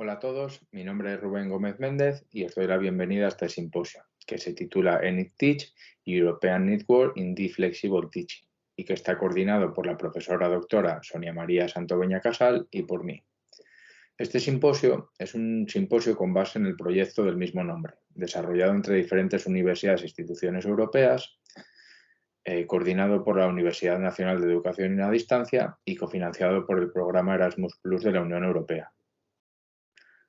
Hola a todos, mi nombre es Rubén Gómez Méndez y os doy la bienvenida a este simposio, que se titula ENIC-TEACH European Network in the Flexible Teaching y que está coordinado por la profesora doctora Sonia María Santoveña Casal y por mí. Este simposio es un simposio con base en el proyecto del mismo nombre, desarrollado entre diferentes universidades e instituciones europeas, coordinado por la Universidad Nacional de Educación a Distancia y cofinanciado por el programa Erasmus Plus de la Unión Europea.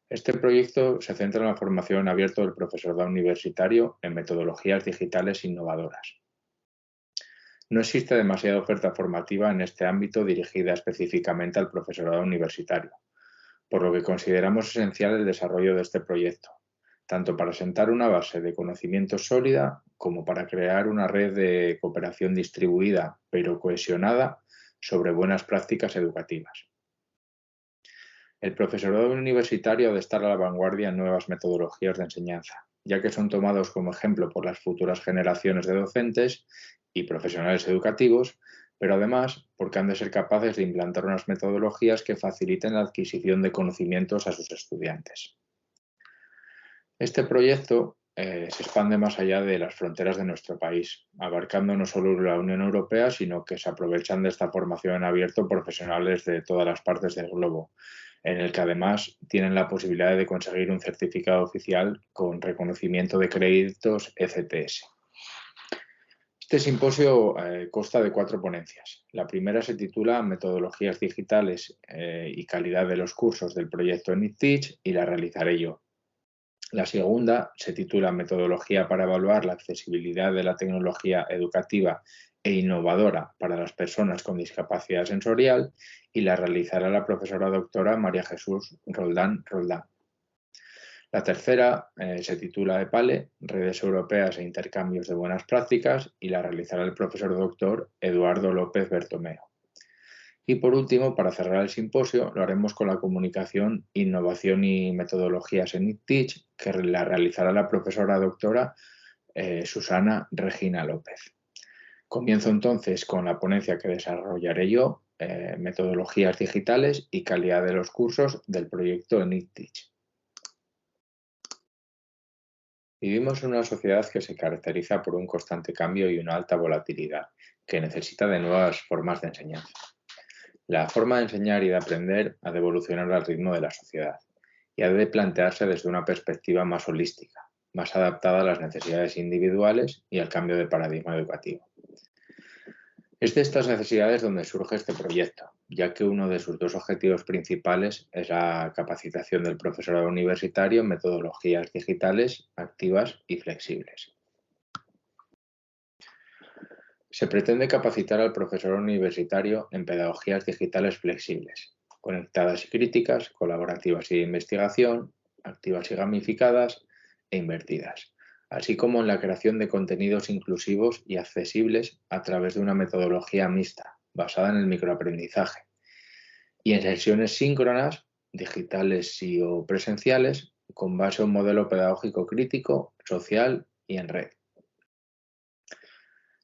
Este proyecto se centra en la formación abierta del profesorado universitario en metodologías digitales innovadoras. No existe demasiada oferta formativa en este ámbito dirigida específicamente al profesorado universitario, por lo que consideramos esencial el desarrollo de este proyecto, tanto para sentar una base de conocimientos sólida como para crear una red de cooperación distribuida pero cohesionada sobre buenas prácticas educativas. El profesorado universitario ha de estar a la vanguardia en nuevas metodologías de enseñanza, ya que son tomados como ejemplo por las futuras generaciones de docentes y profesionales educativos, pero además porque han de ser capaces de implantar unas metodologías que faciliten la adquisición de conocimientos a sus estudiantes. Este proyecto se expande más allá de las fronteras de nuestro país, abarcando no solo la Unión Europea, sino que se aprovechan de esta formación en abierto profesionales de todas las partes del globo, en el que además tienen la posibilidad de conseguir un certificado oficial con reconocimiento de créditos ECTS. Este simposio consta de 4 ponencias. La primera se titula Metodologías digitales y calidad de los cursos del proyecto ENIC-TEACH y la realizaré yo. La segunda se titula Metodología para evaluar la accesibilidad de la tecnología educativa e innovadora para las personas con discapacidad sensorial y la realizará la profesora doctora María Jesús Roldán Roldán. La tercera se titula EPALE, Redes Europeas e Intercambios de Buenas Prácticas y la realizará el profesor doctor Eduardo López Bertomeo. Y por último, para cerrar el simposio, lo haremos con la comunicación, innovación y metodologías en ENIC-TEACH, que la realizará la profesora doctora Susana Regina López. Comienzo entonces con la ponencia que desarrollaré yo, metodologías digitales y calidad de los cursos del proyecto ENIC-TEACH. Vivimos en una sociedad que se caracteriza por un constante cambio y una alta volatilidad, que necesita de nuevas formas de enseñanza. La forma de enseñar y de aprender ha de evolucionar al ritmo de la sociedad y ha de plantearse desde una perspectiva más holística, más adaptada a las necesidades individuales y al cambio de paradigma educativo. Es de estas necesidades donde surge este proyecto, ya que uno de sus 2 objetivos principales es la capacitación del profesorado universitario en metodologías digitales, activas y flexibles. Se pretende capacitar al profesor universitario en pedagogías digitales flexibles, conectadas y críticas, colaborativas y de investigación, activas y gamificadas e invertidas, así como en la creación de contenidos inclusivos y accesibles a través de una metodología mixta, basada en el microaprendizaje, y en sesiones síncronas, digitales o presenciales, con base en un modelo pedagógico crítico, social y en red.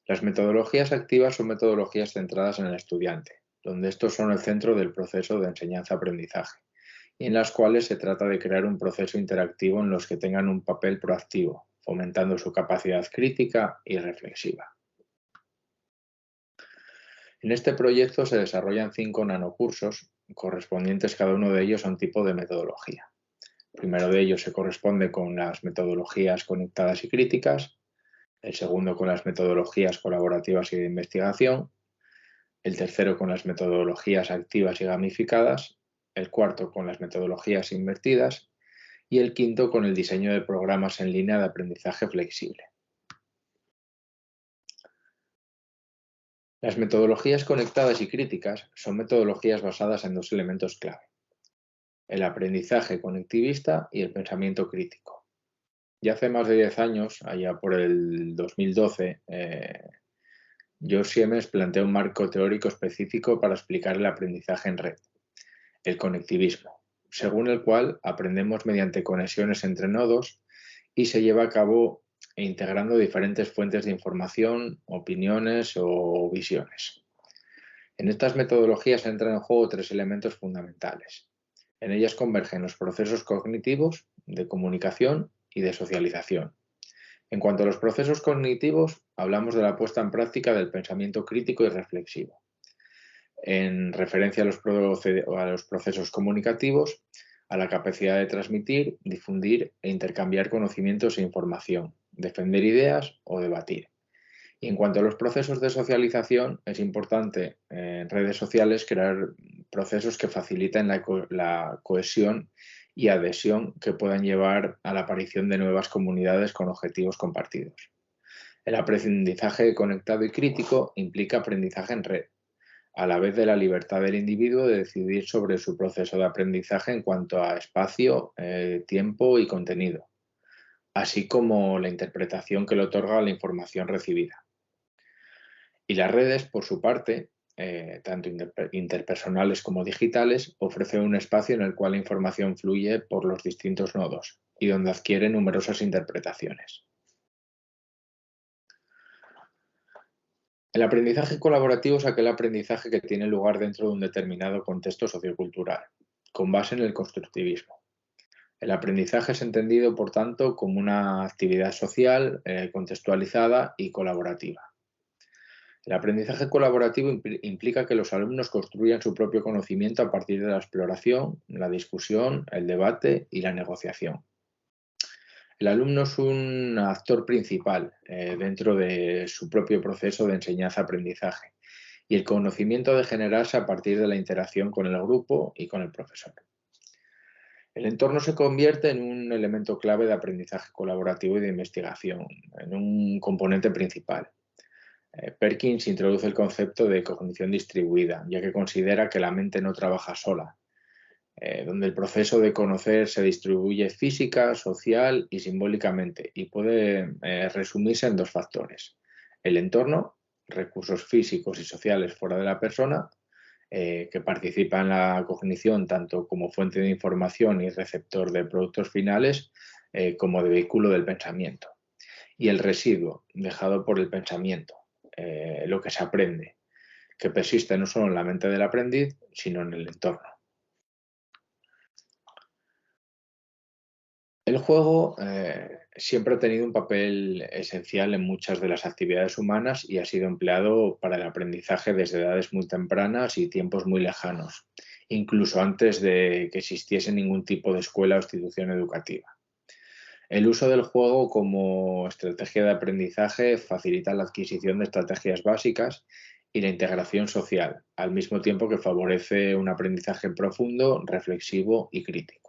Las metodologías activas son metodologías centradas en el estudiante, donde estos son el centro del proceso de enseñanza-aprendizaje, y en las cuales se trata de crear un proceso interactivo en los que tengan un papel proactivo, fomentando su capacidad crítica y reflexiva. En este proyecto se desarrollan 5 nanocursos, correspondientes cada uno de ellos a un tipo de metodología. El primero de ellos se corresponde con las metodologías conectadas y críticas, el segundo con las metodologías colaborativas y de investigación, el tercero con las metodologías activas y gamificadas, el cuarto con las metodologías invertidas y el quinto con el diseño de programas en línea de aprendizaje flexible. Las metodologías conectadas y críticas son metodologías basadas en 2 elementos clave: el aprendizaje conectivista y el pensamiento crítico. Ya hace más de 10 años, allá por el 2012, George Siemens plantea un marco teórico específico para explicar el aprendizaje en red, el conectivismo, según el cual aprendemos mediante conexiones entre nodos y se lleva a cabo integrando diferentes fuentes de información, opiniones o visiones. En estas metodologías entran en juego 3 elementos fundamentales: En ellas convergen los procesos cognitivos, de comunicación y de socialización. En cuanto a los procesos cognitivos, hablamos de la puesta en práctica del pensamiento crítico y reflexivo. En referencia a los procesos comunicativos, a la capacidad de transmitir, difundir e intercambiar conocimientos e información, defender ideas o debatir. Y en cuanto a los procesos de socialización, es importante en redes sociales crear procesos que faciliten la cohesión y adhesión que puedan llevar a la aparición de nuevas comunidades con objetivos compartidos. El aprendizaje conectado y crítico implica aprendizaje en red, a la vez de la libertad del individuo de decidir sobre su proceso de aprendizaje en cuanto a espacio, tiempo y contenido, así como la interpretación que le otorga la información recibida. Y las redes, por su parte, tanto interpersonales como digitales, ofrecen un espacio en el cual la información fluye por los distintos nodos y donde adquiere numerosas interpretaciones. El aprendizaje colaborativo es aquel aprendizaje que tiene lugar dentro de un determinado contexto sociocultural, con base en el constructivismo. El aprendizaje es entendido, por tanto, como una actividad social, contextualizada y colaborativa. El aprendizaje colaborativo implica que los alumnos construyan su propio conocimiento a partir de la exploración, la discusión, el debate y la negociación. El alumno es un actor principal dentro de su propio proceso de enseñanza-aprendizaje y el conocimiento ha de generarse a partir de la interacción con el grupo y con el profesor. El entorno se convierte en un elemento clave de aprendizaje colaborativo y de investigación, en un componente principal. Perkins introduce el concepto de cognición distribuida, ya que considera que la mente no trabaja sola, donde el proceso de conocer se distribuye física, social y simbólicamente y puede resumirse en dos factores: el entorno, recursos físicos y sociales fuera de la persona, que participa en la cognición tanto como fuente de información y receptor de productos finales, como de vehículo del pensamiento, y el residuo dejado por el pensamiento, lo que se aprende, que persiste no solo en la mente del aprendiz, sino en el entorno. El juego siempre ha tenido un papel esencial en muchas de las actividades humanas y ha sido empleado para el aprendizaje desde edades muy tempranas y tiempos muy lejanos, incluso antes de que existiese ningún tipo de escuela o institución educativa. El uso del juego como estrategia de aprendizaje facilita la adquisición de estrategias básicas y la integración social, al mismo tiempo que favorece un aprendizaje profundo, reflexivo y crítico.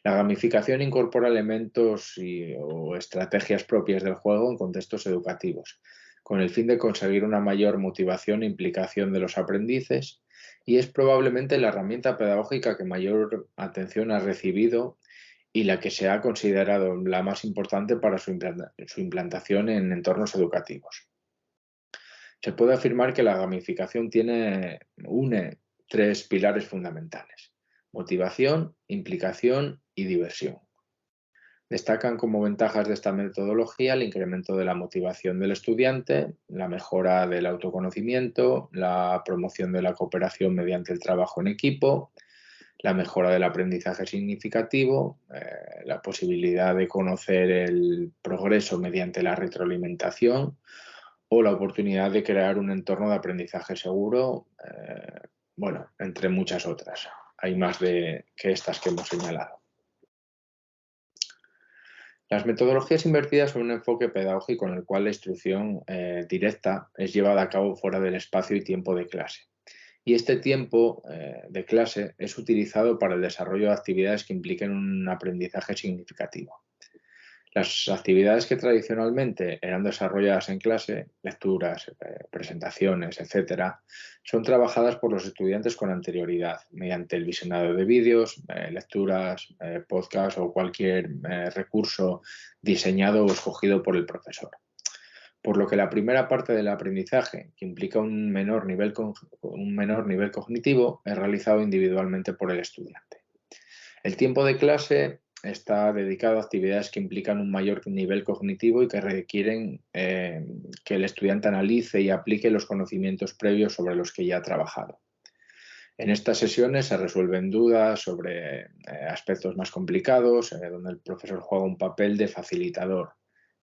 La gamificación incorpora elementos o estrategias propias del juego en contextos educativos, con el fin de conseguir una mayor motivación e implicación de los aprendices, y es probablemente la herramienta pedagógica que mayor atención ha recibido y la que se ha considerado la más importante para su implantación en entornos educativos. Se puede afirmar que la gamificación une tres pilares fundamentales: motivación, implicación y diversión. Destacan como ventajas de esta metodología el incremento de la motivación del estudiante, la mejora del autoconocimiento, la promoción de la cooperación mediante el trabajo en equipo, la mejora del aprendizaje significativo, la posibilidad de conocer el progreso mediante la retroalimentación o la oportunidad de crear un entorno de aprendizaje seguro, bueno, entre muchas otras. Hay más que estas que hemos señalado. Las metodologías invertidas son un enfoque pedagógico en el cual la instrucción directa es llevada a cabo fuera del espacio y tiempo de clase. Y este tiempo de clase es utilizado para el desarrollo de actividades que impliquen un aprendizaje significativo. Las actividades que tradicionalmente eran desarrolladas en clase, lecturas, presentaciones, etcétera, son trabajadas por los estudiantes con anterioridad mediante el visionado de vídeos, lecturas, podcasts o cualquier recurso diseñado o escogido por el profesor. Por lo que la primera parte del aprendizaje, que implica un menor nivel cognitivo, es realizado individualmente por el estudiante. El tiempo de clase está dedicado a actividades que implican un mayor nivel cognitivo y que requieren que el estudiante analice y aplique los conocimientos previos sobre los que ya ha trabajado. En estas sesiones se resuelven dudas sobre aspectos más complicados, donde el profesor juega un papel de facilitador,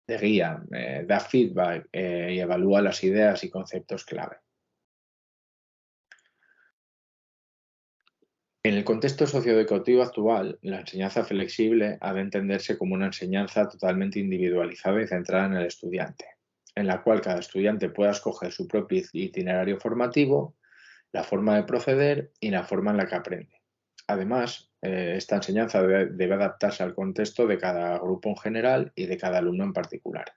de guía, da feedback y evalúa las ideas y conceptos clave. En el contexto socioeducativo actual, la enseñanza flexible ha de entenderse como una enseñanza totalmente individualizada y centrada en el estudiante, en la cual cada estudiante pueda escoger su propio itinerario formativo, la forma de proceder y la forma en la que aprende. Además, esta enseñanza debe adaptarse al contexto de cada grupo en general y de cada alumno en particular.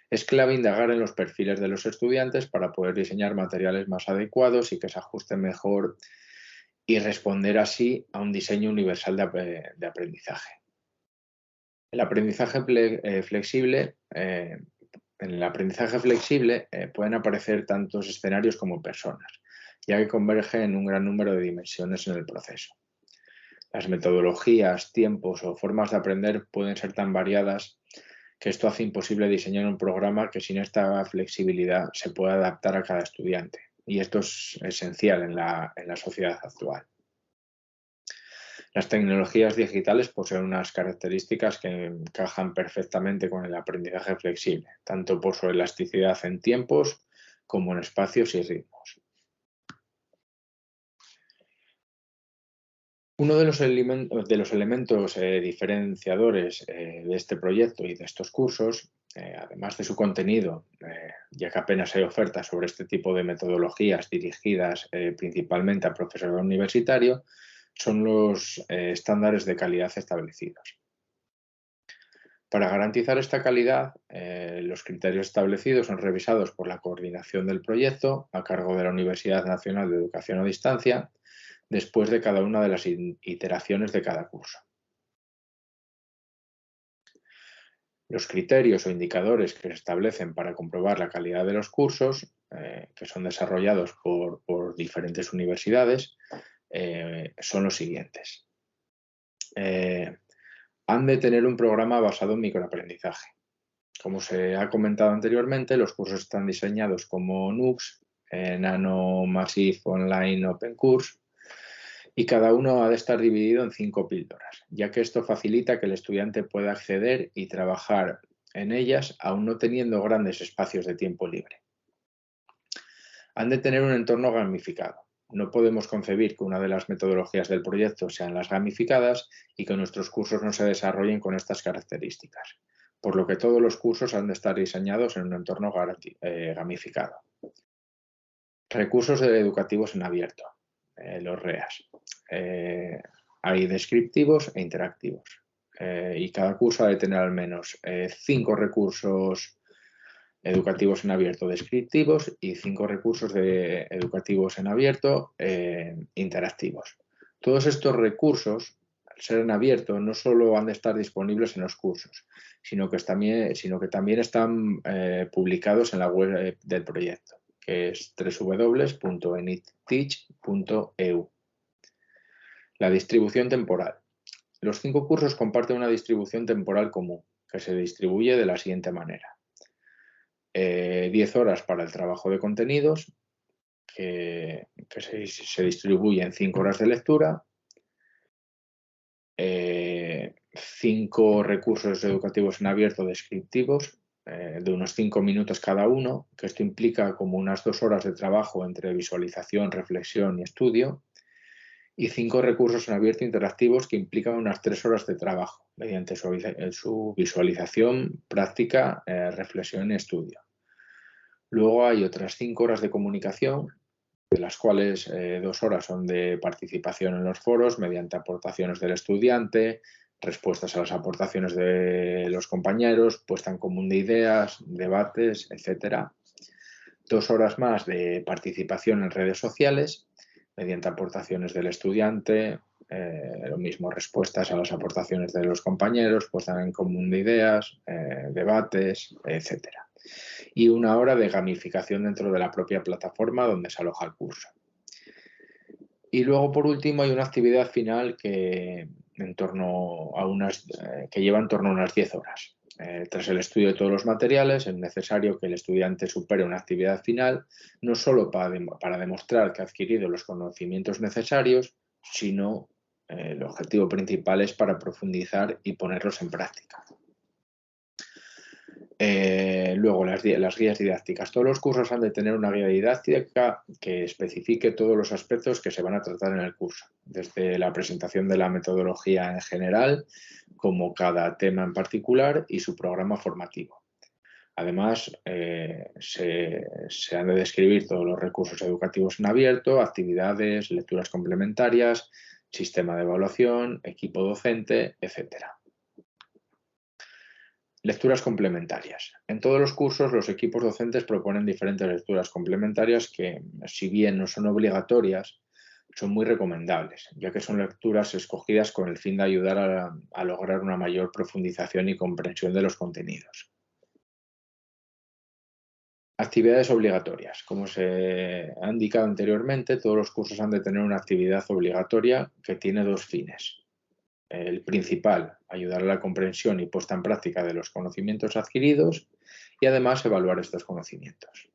Es clave indagar en los perfiles de los estudiantes para poder diseñar materiales más adecuados y que se ajusten mejor y responder así a un diseño universal de aprendizaje. El aprendizaje flexible, en el aprendizaje flexible pueden aparecer tantos escenarios como personas, ya que converge en un gran número de dimensiones en el proceso. Las metodologías, tiempos o formas de aprender pueden ser tan variadas que esto hace imposible diseñar un programa que sin esta flexibilidad se pueda adaptar a cada estudiante. Y esto es esencial en la sociedad actual. Las tecnologías digitales poseen unas características que encajan perfectamente con el aprendizaje flexible, tanto por su elasticidad en tiempos como en espacios y ritmos. Uno de los elementos diferenciadores de este proyecto y de estos cursos, además de su contenido, ya que apenas hay ofertas sobre este tipo de metodologías dirigidas principalmente al profesorado universitario, son los estándares de calidad establecidos. Para garantizar esta calidad, los criterios establecidos son revisados por la coordinación del proyecto a cargo de la Universidad Nacional de Educación a Distancia, después de cada una de las iteraciones de cada curso. Los criterios o indicadores que se establecen para comprobar la calidad de los cursos, que son desarrollados por diferentes universidades, son los siguientes. Han de tener un programa basado en microaprendizaje. Como se ha comentado anteriormente, los cursos están diseñados como NUCs, Nano Massive Online Open Course, y cada uno ha de estar dividido en 5 píldoras, ya que esto facilita que el estudiante pueda acceder y trabajar en ellas, aún no teniendo grandes espacios de tiempo libre. Han de tener un entorno gamificado. No podemos concebir que una de las metodologías del proyecto sean las gamificadas y que nuestros cursos no se desarrollen con estas características, por lo que todos los cursos han de estar diseñados en un entorno gamificado. Recursos educativos en abierto, los REAs. Hay descriptivos e interactivos. Y cada curso ha de tener al menos 5 recursos educativos en abierto descriptivos y 5 recursos educativos en abierto interactivos. Todos estos recursos, al ser en abierto, no solo han de estar disponibles en los cursos, sino que también están publicados en la web del proyecto, que es www.enidteach.eu. La distribución temporal. Los 5 cursos comparten una distribución temporal común, que se distribuye de la siguiente manera. 10 horas para el trabajo de contenidos, que se distribuye en 5 horas de lectura, 5 recursos educativos en abierto descriptivos, de unos 5 minutos cada uno, que esto implica como unas 2 horas de trabajo entre visualización, reflexión y estudio, y 5 recursos en abierto interactivos que implican unas 3 horas de trabajo, mediante su visualización, práctica, reflexión y estudio. Luego hay otras 5 horas de comunicación, de las cuales 2 horas son de participación en los foros mediante aportaciones del estudiante, respuestas a las aportaciones de los compañeros, puesta en común de ideas, debates, etc. 2 horas más de participación en redes sociales mediante aportaciones del estudiante, lo mismo respuestas a las aportaciones de los compañeros, puesta en común de ideas, debates, etc. Y 1 hora de gamificación dentro de la propia plataforma donde se aloja el curso. Y luego, por último, hay una actividad final que lleva en torno a unas 10 horas. Tras el estudio de todos los materiales, es necesario que el estudiante supere una actividad final, no solo para demostrar que ha adquirido los conocimientos necesarios, sino el objetivo principal es para profundizar y ponerlos en práctica. Luego, las guías didácticas. Todos los cursos han de tener una guía didáctica que especifique todos los aspectos que se van a tratar en el curso, desde la presentación de la metodología en general, como cada tema en particular y su programa formativo. Además, se han de describir todos los recursos educativos en abierto, actividades, lecturas complementarias, sistema de evaluación, equipo docente, etcétera. Lecturas complementarias. En todos los cursos, los equipos docentes proponen diferentes lecturas complementarias que, si bien no son obligatorias, son muy recomendables, ya que son lecturas escogidas con el fin de ayudar a lograr una mayor profundización y comprensión de los contenidos. Actividades obligatorias. Como se ha indicado anteriormente, todos los cursos han de tener una actividad obligatoria que tiene dos fines. El principal, ayudar a la comprensión y puesta en práctica de los conocimientos adquiridos y además evaluar estos conocimientos.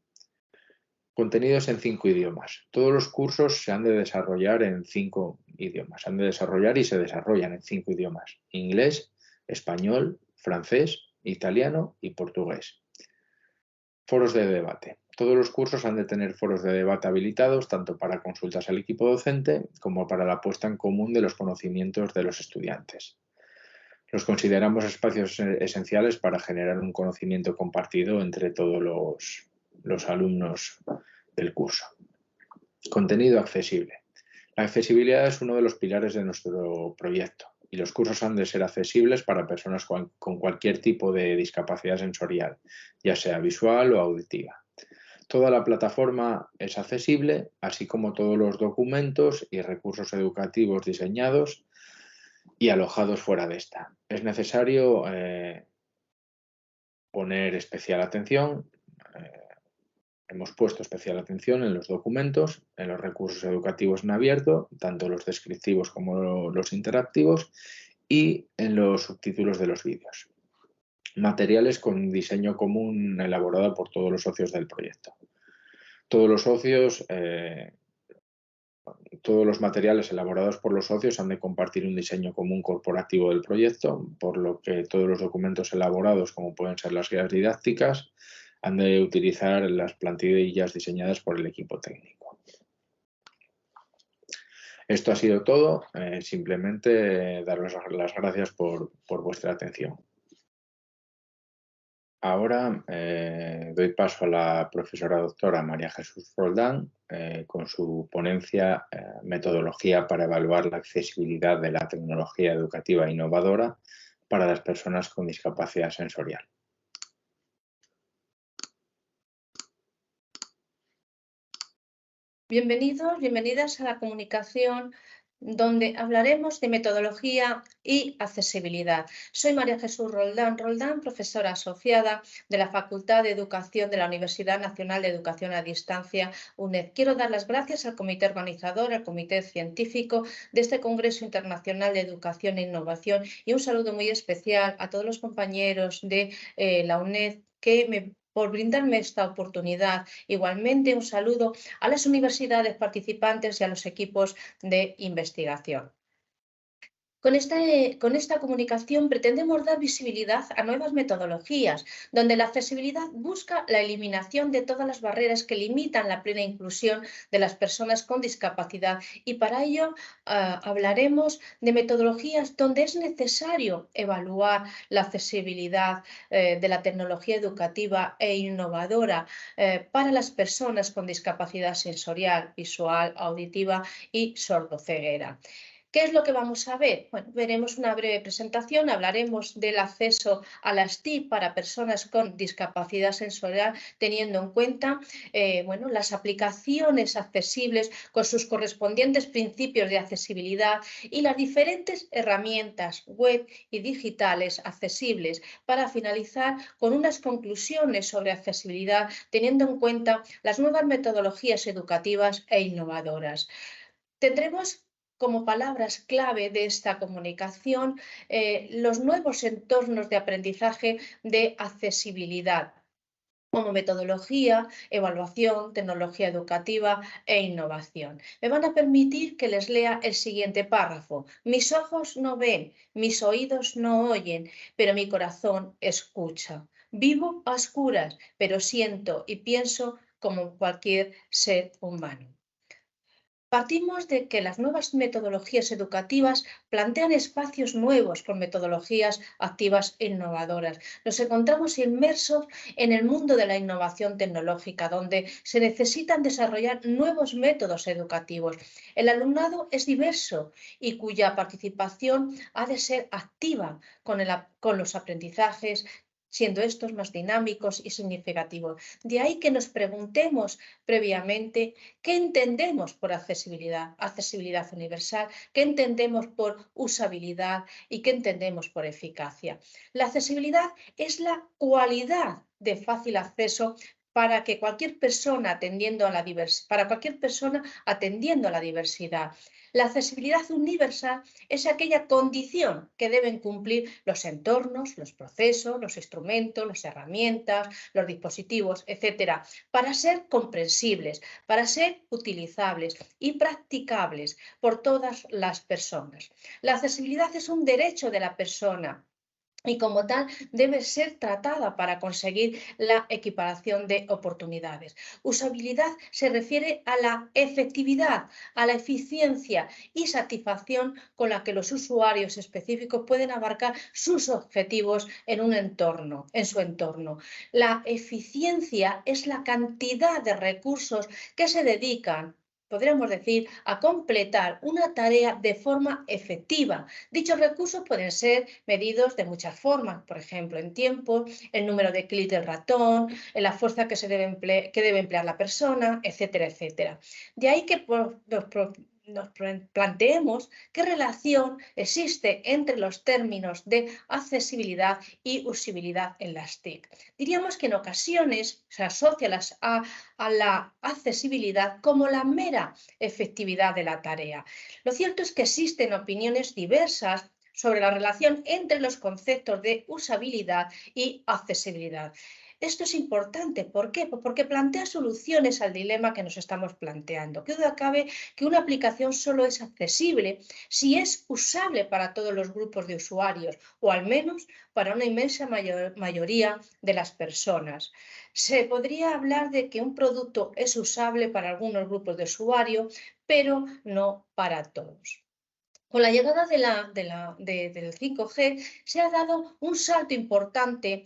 Contenidos en 5 idiomas. Todos los cursos se han de desarrollar en 5 idiomas. Se han de desarrollar y se desarrollan en 5 idiomas. Inglés, español, francés, italiano y portugués. Foros de debate. Todos los cursos han de tener foros de debate habilitados tanto para consultas al equipo docente como para la puesta en común de los conocimientos de los estudiantes. Los consideramos espacios esenciales para generar un conocimiento compartido entre todos los alumnos del curso. Contenido accesible. La accesibilidad es uno de los pilares de nuestro proyecto y los cursos han de ser accesibles para personas con cualquier tipo de discapacidad sensorial, ya sea visual o auditiva. Toda la plataforma es accesible, así como todos los documentos y recursos educativos diseñados y alojados fuera de esta. Es necesario poner especial atención, hemos puesto especial atención en los documentos, en los recursos educativos en abierto, tanto los descriptivos como los interactivos, y en los subtítulos de los vídeos. Materiales con diseño común elaborado por todos los socios del proyecto. Todos los materiales elaborados por los socios han de compartir un diseño común corporativo del proyecto, por lo que todos los documentos elaborados, como pueden ser las guías didácticas, han de utilizar las plantillas diseñadas por el equipo técnico. Esto ha sido todo. Simplemente daros las gracias por vuestra atención. Ahora doy paso a la profesora doctora María Jesús Roldán con su ponencia Metodología para evaluar la accesibilidad de la tecnología educativa innovadora para las personas con discapacidad sensorial. Bienvenidos, bienvenidas a la comunicación donde hablaremos de metodología y accesibilidad. Soy María Jesús Roldán, profesora asociada de la Facultad de Educación de la Universidad Nacional de Educación a Distancia, UNED. Quiero dar las gracias al comité organizador, al comité científico de este Congreso Internacional de Educación e Innovación y un saludo muy especial a todos los compañeros de la UNED por brindarme esta oportunidad. Igualmente, un saludo a las universidades participantes y a los equipos de investigación. Con esta comunicación pretendemos dar visibilidad a nuevas metodologías, donde la accesibilidad busca la eliminación de todas las barreras que limitan la plena inclusión de las personas con discapacidad y para ello hablaremos de metodologías donde es necesario evaluar la accesibilidad de la tecnología educativa e innovadora para las personas con discapacidad sensorial, visual, auditiva y sordoceguera. ¿Qué es lo que vamos a ver? Bueno, veremos una breve presentación, hablaremos del acceso a las TIC para personas con discapacidad sensorial, teniendo en cuenta las aplicaciones accesibles con sus correspondientes principios de accesibilidad y las diferentes herramientas web y digitales accesibles para finalizar con unas conclusiones sobre accesibilidad, teniendo en cuenta las nuevas metodologías educativas e innovadoras. Tendremos como palabras clave de esta comunicación los nuevos entornos de aprendizaje de accesibilidad, como metodología, evaluación, tecnología educativa e innovación. Me van a permitir que les lea el siguiente párrafo. Mis ojos no ven, mis oídos no oyen, pero mi corazón escucha. Vivo a oscuras, pero siento y pienso como cualquier ser humano. Partimos de que las nuevas metodologías educativas plantean espacios nuevos con metodologías activas e innovadoras. Nos encontramos inmersos en el mundo de la innovación tecnológica, donde se necesitan desarrollar nuevos métodos educativos. El alumnado es diverso y cuya participación ha de ser activa con los aprendizajes, siendo estos más dinámicos y significativos. De ahí que nos preguntemos previamente qué entendemos por accesibilidad, accesibilidad universal, qué entendemos por usabilidad y qué entendemos por eficacia. La accesibilidad es la cualidad de fácil acceso para que cualquier persona atendiendo a la diversidad. La accesibilidad universal es aquella condición que deben cumplir los entornos, los procesos, los instrumentos, las herramientas, los dispositivos, etcétera, para ser comprensibles, para ser utilizables y practicables por todas las personas. La accesibilidad es un derecho de la persona y como tal debe ser tratada para conseguir la equiparación de oportunidades. Usabilidad se refiere a la efectividad, a la eficiencia y satisfacción con la que los usuarios específicos pueden abarcar sus objetivos en un entorno, en su entorno. La eficiencia es la cantidad de recursos que se dedican, podríamos decir, a completar una tarea de forma efectiva. Dichos recursos pueden ser medidos de muchas formas, por ejemplo, en tiempo, el número de clics del ratón, en la fuerza que debe emplear la persona, etcétera, etcétera. De ahí que nos planteemos qué relación existe entre los términos de accesibilidad y usabilidad en las TIC. Diríamos que en ocasiones se asocia a la accesibilidad como la mera efectividad de la tarea. Lo cierto es que existen opiniones diversas sobre la relación entre los conceptos de usabilidad y accesibilidad. Esto es importante, ¿por qué? Porque plantea soluciones al dilema que nos estamos planteando. ¿Qué duda cabe que una aplicación solo es accesible si es usable para todos los grupos de usuarios o al menos para una inmensa mayoría de las personas? Se podría hablar de que un producto es usable para algunos grupos de usuarios, pero no para todos. Con la llegada del 5G se ha dado un salto importante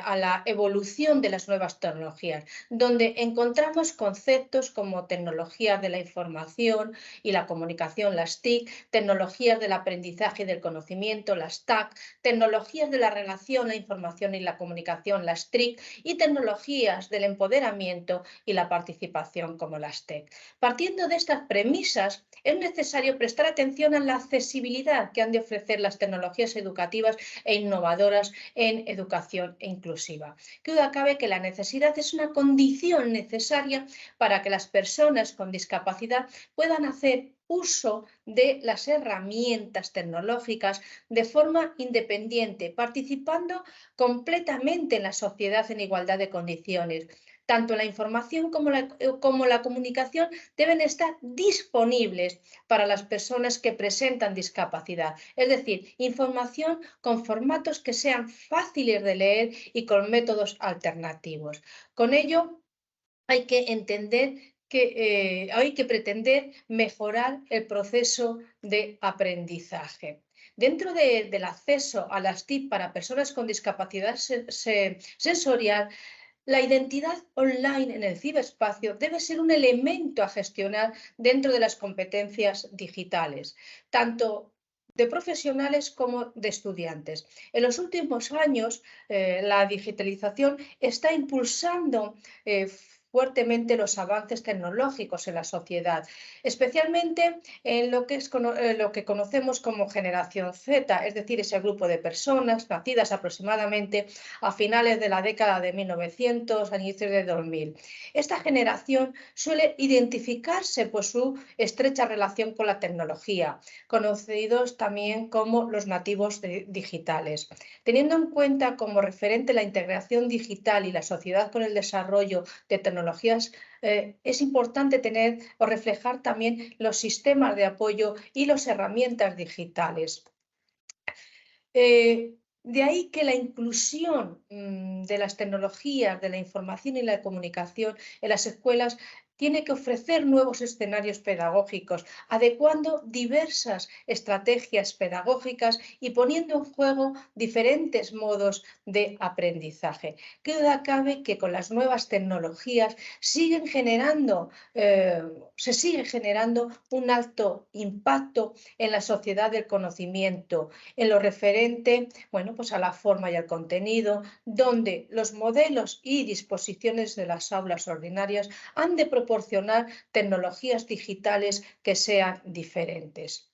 a la evolución de las nuevas tecnologías, donde encontramos conceptos como tecnologías de la información y la comunicación, las TIC, tecnologías del aprendizaje y del conocimiento, las TAC, tecnologías de la relación, la información y la comunicación, las TRIC, y tecnologías del empoderamiento y la participación como las TEC. Partiendo de estas premisas, es necesario prestar atención a la accesibilidad que han de ofrecer las tecnologías educativas e innovadoras en educación inclusiva. Que duda cabe que la necesidad es una condición necesaria para que las personas con discapacidad puedan hacer uso de las herramientas tecnológicas de forma independiente, participando completamente en la sociedad en igualdad de condiciones. Tanto la información como la comunicación deben estar disponibles para las personas que presentan discapacidad. Es decir, información con formatos que sean fáciles de leer y con métodos alternativos. Con ello, hay que entender que hay que pretender mejorar el proceso de aprendizaje. Dentro del acceso a las TIC para personas con discapacidad sensorial, la identidad online en el ciberespacio debe ser un elemento a gestionar dentro de las competencias digitales, tanto de profesionales como de estudiantes. En los últimos años, la digitalización está impulsando fuertemente los avances tecnológicos en la sociedad, especialmente en lo que conocemos como generación Z, es decir, ese grupo de personas nacidas aproximadamente a finales de la década de 1900, a inicios de 2000. Esta generación suele identificarse por su estrecha relación con la tecnología, conocidos también como los nativos digitales. Teniendo en cuenta como referente la integración digital y la sociedad con el desarrollo de tecnologías, es importante tener o reflejar también los sistemas de apoyo y las herramientas digitales. De ahí que la inclusión de las tecnologías, de la información y la comunicación en las escuelas tiene que ofrecer nuevos escenarios pedagógicos, adecuando diversas estrategias pedagógicas y poniendo en juego diferentes modos de aprendizaje. Qué duda cabe que con las nuevas tecnologías se sigue generando un alto impacto en la sociedad del conocimiento, en lo referente, bueno, pues a la forma y al contenido, donde los modelos y disposiciones de las aulas ordinarias han de proporcionar tecnologías digitales que sean diferentes.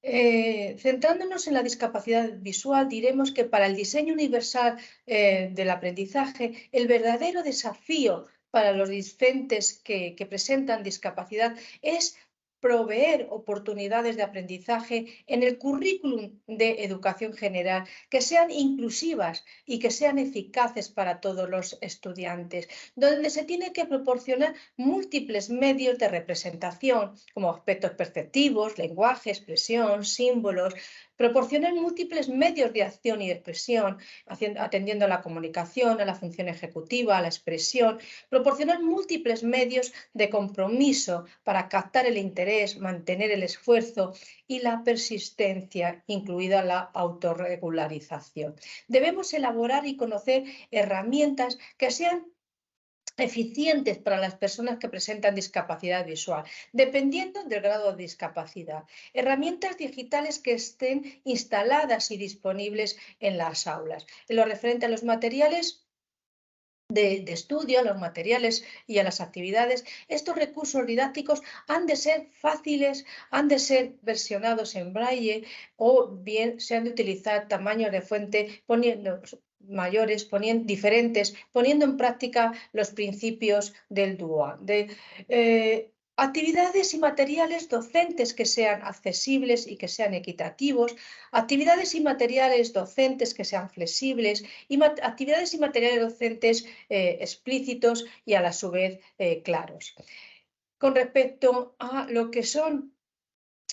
Centrándonos en la discapacidad visual, diremos que para el diseño universal del aprendizaje, el verdadero desafío para los discentes que presentan discapacidad es proveer oportunidades de aprendizaje en el currículum de educación general que sean inclusivas y que sean eficaces para todos los estudiantes, donde se tiene que proporcionar múltiples medios de representación, como aspectos perceptivos, lenguaje, expresión, símbolos, proporcionar múltiples medios de acción y de expresión, atendiendo a la comunicación, a la función ejecutiva, a la expresión, proporcionar múltiples medios de compromiso para captar el interés, mantener el esfuerzo y la persistencia, incluida la autorregularización. Debemos elaborar y conocer herramientas que sean eficientes para las personas que presentan discapacidad visual, dependiendo del grado de discapacidad. Herramientas digitales que estén instaladas y disponibles en las aulas. En lo referente a los materiales de estudio, a los materiales y a las actividades, estos recursos didácticos han de ser fáciles, han de ser versionados en braille o bien se han de utilizar tamaños de fuente mayores, diferentes, poniendo en práctica los principios del DUA. Actividades y materiales docentes que sean accesibles y que sean equitativos, actividades y materiales docentes que sean flexibles y actividades y materiales docentes explícitos y a la su vez claros. Con respecto a lo que son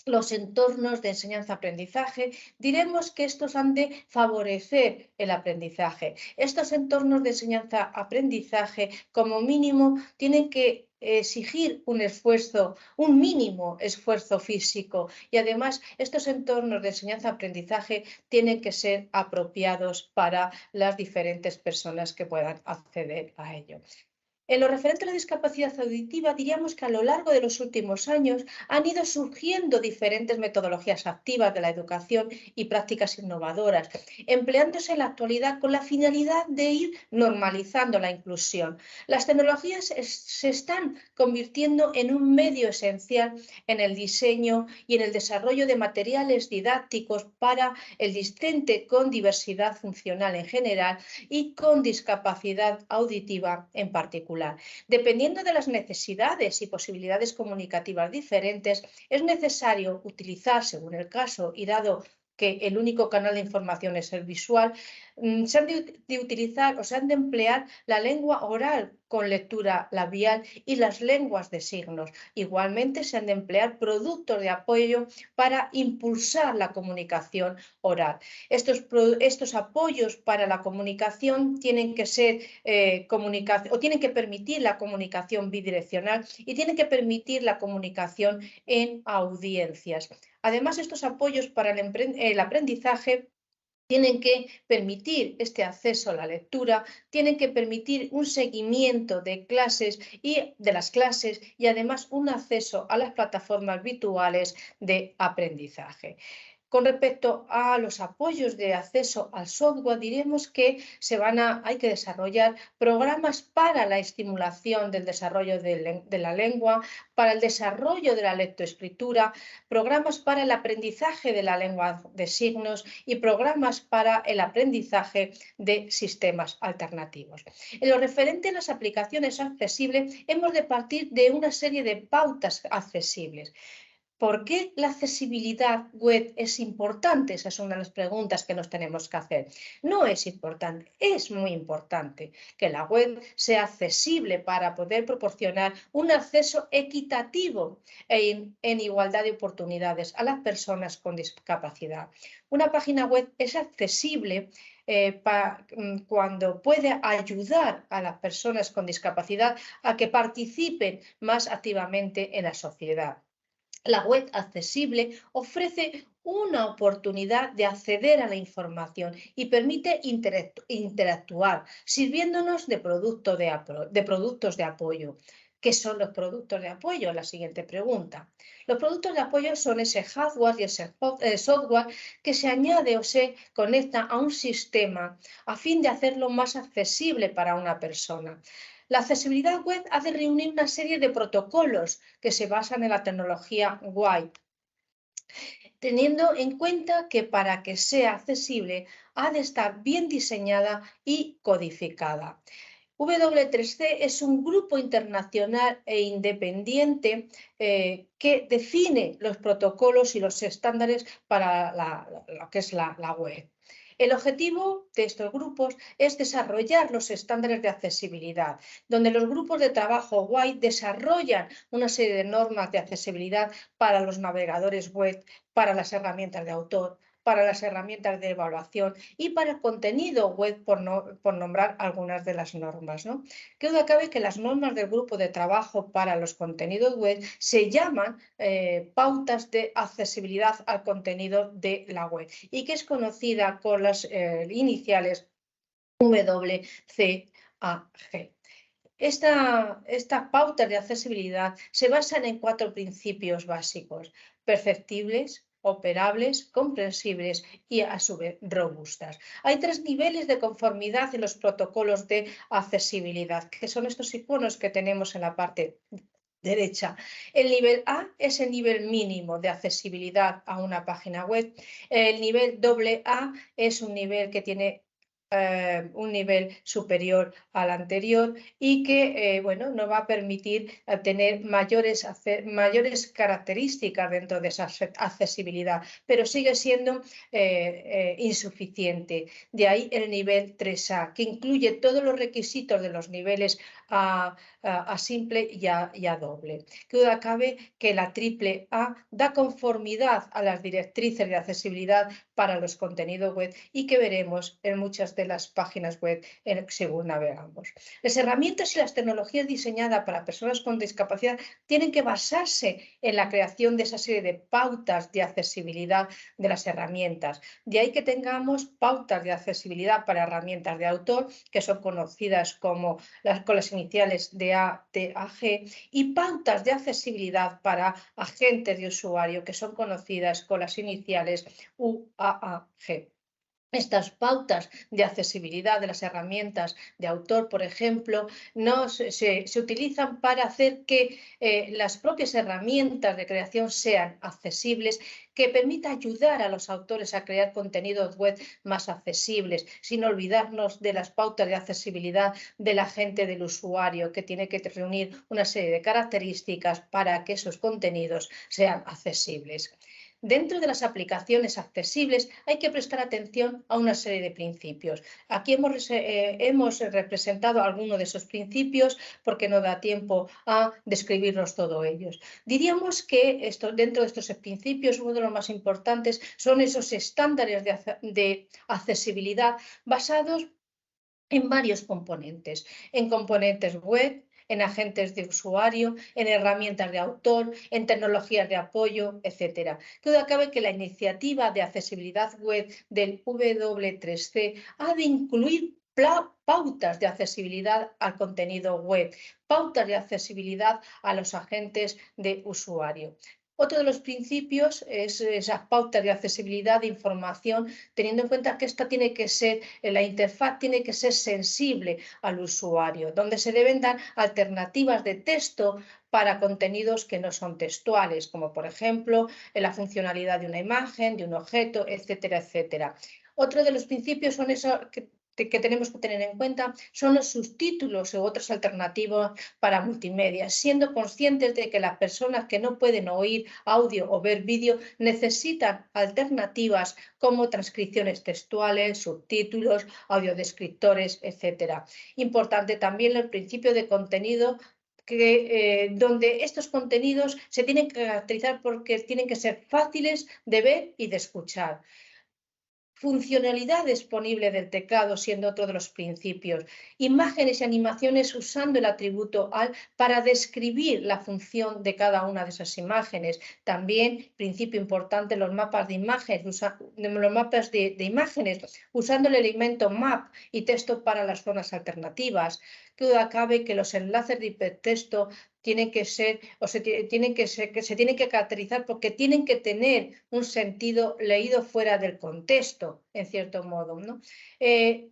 los entornos de enseñanza-aprendizaje, diremos que estos han de favorecer el aprendizaje. Estos entornos de enseñanza-aprendizaje, como mínimo, tienen que exigir un esfuerzo, un mínimo esfuerzo físico y además estos entornos de enseñanza-aprendizaje tienen que ser apropiados para las diferentes personas que puedan acceder a ello. En lo referente a la discapacidad auditiva, diríamos que a lo largo de los últimos años han ido surgiendo diferentes metodologías activas de la educación y prácticas innovadoras, empleándose en la actualidad con la finalidad de ir normalizando la inclusión. Las tecnologías se están convirtiendo en un medio esencial en el diseño y en el desarrollo de materiales didácticos para el discente con diversidad funcional en general y con discapacidad auditiva en particular. Dependiendo de las necesidades y posibilidades comunicativas diferentes, es necesario utilizar, según el caso, y dado que el único canal de información es el visual, se han de utilizar o se han de emplear la lengua oral con lectura labial y las lenguas de signos. Igualmente se han de emplear productos de apoyo para impulsar la comunicación oral. Estos apoyos para la comunicación tienen que ser tienen que permitir la comunicación bidireccional y tienen que permitir la comunicación en audiencias. Además, estos apoyos para el aprendizaje tienen que permitir este acceso a la lectura, tienen que permitir un seguimiento de las clases y además un acceso a las plataformas virtuales de aprendizaje. Con respecto a los apoyos de acceso al software, diremos que hay que desarrollar programas para la estimulación del desarrollo de la lengua, para el desarrollo de la lectoescritura, programas para el aprendizaje de la lengua de signos y programas para el aprendizaje de sistemas alternativos. En lo referente a las aplicaciones accesibles, hemos de partir de una serie de pautas accesibles. ¿Por qué la accesibilidad web es importante? Esa es una de las preguntas que nos tenemos que hacer. No es importante, es muy importante que la web sea accesible para poder proporcionar un acceso equitativo en igualdad de oportunidades a las personas con discapacidad. Una página web es accesible cuando puede ayudar a las personas con discapacidad a que participen más activamente en la sociedad. La web accesible ofrece una oportunidad de acceder a la información y permite interactuar, sirviéndonos de productos de apoyo. ¿Qué son los productos de apoyo? La siguiente pregunta. Los productos de apoyo son ese hardware y ese software que se añade o se conecta a un sistema a fin de hacerlo más accesible para una persona. La accesibilidad web ha de reunir una serie de protocolos que se basan en la tecnología WIPE, teniendo en cuenta que para que sea accesible ha de estar bien diseñada y codificada. W3C es un grupo internacional e independiente que define los protocolos y los estándares para lo que es la web. El objetivo de estos grupos es desarrollar los estándares de accesibilidad, donde los grupos de trabajo WIPE desarrollan una serie de normas de accesibilidad para los navegadores web, para las herramientas de autor, para las herramientas de evaluación y para el contenido web, por nombrar algunas de las normas, ¿no? Que duda cabe que las normas del grupo de trabajo para los contenidos web se llaman pautas de accesibilidad al contenido de la web y que es conocida con las iniciales WCAG. Estas pautas de accesibilidad se basan en 4 principios básicos: perceptibles, operables, comprensibles y a su vez robustas. Hay 3 niveles de conformidad en los protocolos de accesibilidad, que son estos iconos que tenemos en la parte derecha. El nivel A es el nivel mínimo de accesibilidad a una página web. El nivel AA es un nivel que tiene un nivel superior al anterior y que nos va a permitir tener mayores características dentro de esa accesibilidad, pero sigue siendo insuficiente. De ahí el nivel 3A, que incluye todos los requisitos de los niveles a simple y a doble. Que duda cabe que la triple A da conformidad a las directrices de accesibilidad para los contenidos web y que veremos en muchas de las páginas web según navegamos. Las herramientas y las tecnologías diseñadas para personas con discapacidad tienen que basarse en la creación de esa serie de pautas de accesibilidad de las herramientas. De ahí que tengamos pautas de accesibilidad para herramientas de autor, que son conocidas con las iniciales de ATAG, y pautas de accesibilidad para agentes de usuario, que son conocidas con las iniciales UAAG. Estas pautas de accesibilidad de las herramientas de autor, por ejemplo, se utilizan para hacer que las propias herramientas de creación sean accesibles, que permita ayudar a los autores a crear contenidos web más accesibles, sin olvidarnos de las pautas de accesibilidad del agente del usuario, que tiene que reunir una serie de características para que esos contenidos sean accesibles. Dentro de las aplicaciones accesibles hay que prestar atención a una serie de principios. Aquí hemos representado algunos de esos principios porque no da tiempo a describirlos todos ellos. Diríamos que dentro de estos principios uno de los más importantes son esos estándares de accesibilidad basados en varios componentes, en componentes web, en agentes de usuario, en herramientas de autor, en tecnologías de apoyo, etc. Que duda cabe que la iniciativa de accesibilidad web del W3C ha de incluir pautas de accesibilidad al contenido web, pautas de accesibilidad a los agentes de usuario. Otro de los principios es esas pautas de accesibilidad de información, teniendo en cuenta que esta tiene que ser, la interfaz tiene que ser sensible al usuario, donde se deben dar alternativas de texto para contenidos que no son textuales, como por ejemplo la funcionalidad de una imagen, de un objeto, etcétera, etcétera. Otro de los principios son esos que tenemos que tener en cuenta son los subtítulos u otras alternativas para multimedia, siendo conscientes de que las personas que no pueden oír audio o ver vídeo necesitan alternativas como transcripciones textuales, subtítulos, audiodescriptores, etcétera. Importante también el principio de contenido donde estos contenidos se tienen que caracterizar porque tienen que ser fáciles de ver y de escuchar. Funcionalidad disponible del teclado siendo otro de los principios. Imágenes y animaciones usando el atributo al para describir la función de cada una de esas imágenes. También, principio importante, los mapas de imágenes, de imágenes usando el elemento map y texto para las zonas alternativas. Que duda cabe que los enlaces de hipertexto tienen que ser o se tienen que caracterizar porque tienen que tener un sentido leído fuera del contexto, en cierto modo, ¿no?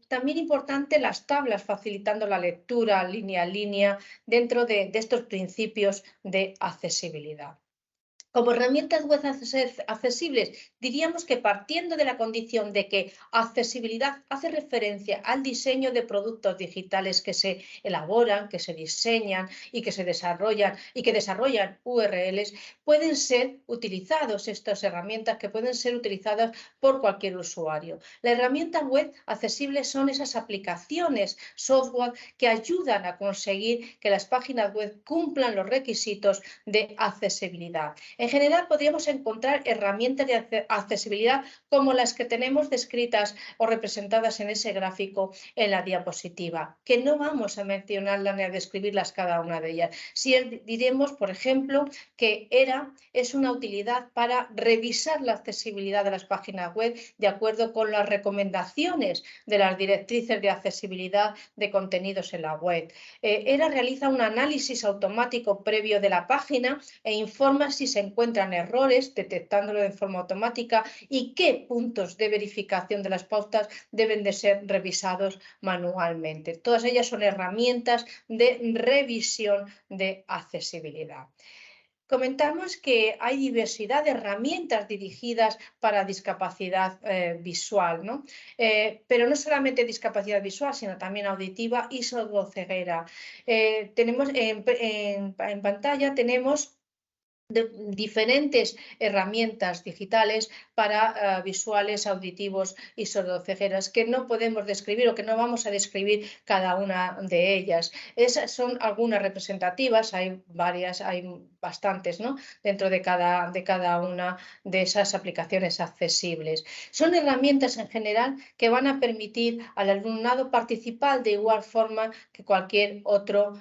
También importante las tablas facilitando la lectura línea a línea dentro de estos principios de accesibilidad. Como herramientas web accesibles, diríamos que partiendo de la condición de que accesibilidad hace referencia al diseño de productos digitales que se elaboran, que se diseñan y que se desarrollan y que desarrollan URLs, pueden ser utilizados estas herramientas que pueden ser utilizadas por cualquier usuario. La herramienta web accesible son esas aplicaciones, software que ayudan a conseguir que las páginas web cumplan los requisitos de accesibilidad. En general, podríamos encontrar herramientas de accesibilidad como las que tenemos descritas o representadas en ese gráfico en la diapositiva, que no vamos a mencionarlas ni a describirlas cada una de ellas. Sí diremos, por ejemplo, que es una utilidad para revisar la accesibilidad de las páginas web de acuerdo con las recomendaciones de las directrices de accesibilidad de contenidos en la web. ERA realiza un análisis automático previo de la página e informa si se encuentran errores, detectándolo de forma automática y qué puntos de verificación de las pautas deben de ser revisados manualmente. Todas ellas son herramientas de revisión de accesibilidad. Comentamos que hay diversidad de herramientas dirigidas para discapacidad visual, ¿no? Pero no solamente discapacidad visual, sino también auditiva y sordoceguera. Tenemos en pantalla tenemos diferentes herramientas digitales para visuales, auditivos y sordocegueras que no podemos describir o que no vamos a describir cada una de ellas. Esas son algunas representativas, hay varias, hay bastantes, ¿no? Dentro de cada una de esas aplicaciones accesibles. Son herramientas en general que van a permitir al alumnado participar de igual forma que cualquier otro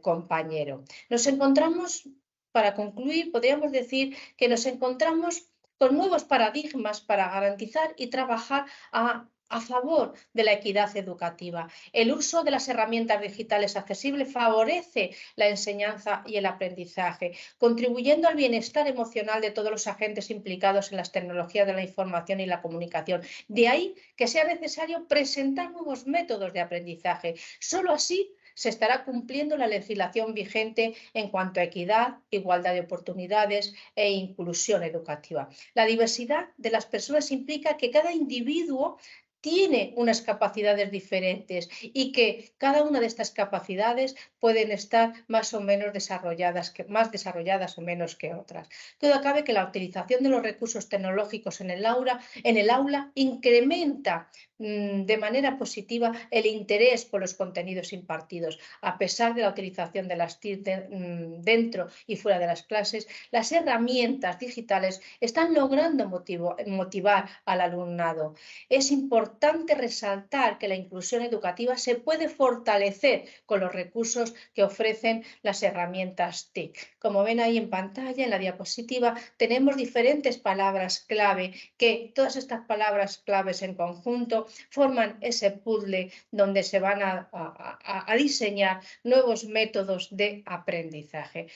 compañero. Nos encontramos. Para concluir, podríamos decir que nos encontramos con nuevos paradigmas para garantizar y trabajar a favor de la equidad educativa. El uso de las herramientas digitales accesibles favorece la enseñanza y el aprendizaje, contribuyendo al bienestar emocional de todos los agentes implicados en las tecnologías de la información y la comunicación. De ahí que sea necesario presentar nuevos métodos de aprendizaje. Solo así se estará cumpliendo la legislación vigente en cuanto a equidad, igualdad de oportunidades e inclusión educativa. La diversidad de las personas implica que cada individuo tiene unas capacidades diferentes y que cada una de estas capacidades pueden estar más o menos desarrolladas, más desarrolladas o menos que otras. Todo cabe que la utilización de los recursos tecnológicos en el aula incrementa de manera positiva el interés por los contenidos impartidos. A pesar de la utilización de las TIC dentro y fuera de las clases, las herramientas digitales están logrando motivar al alumnado. Es importante resaltar que la inclusión educativa se puede fortalecer con los recursos que ofrecen las herramientas TIC. Como ven ahí en pantalla, en la diapositiva, tenemos diferentes palabras clave que todas estas palabras claves en conjunto forman ese puzzle donde se van a diseñar nuevos métodos de aprendizaje.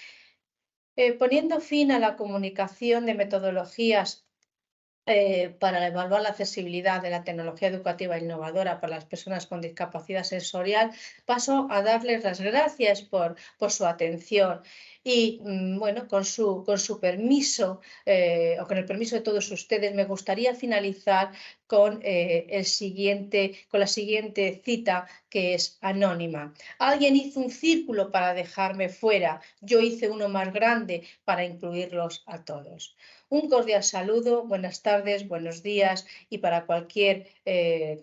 poniendo fin a la comunicación de metodologías para evaluar la accesibilidad de la tecnología educativa innovadora para las personas con discapacidad sensorial, paso a darles las gracias por su atención y, bueno, con su permiso o con el permiso de todos ustedes, me gustaría finalizar con, con la siguiente cita, que es anónima. Alguien hizo un círculo para dejarme fuera, yo hice uno más grande para incluirlos a todos. Un cordial saludo, buenas tardes, buenos días y para cualquier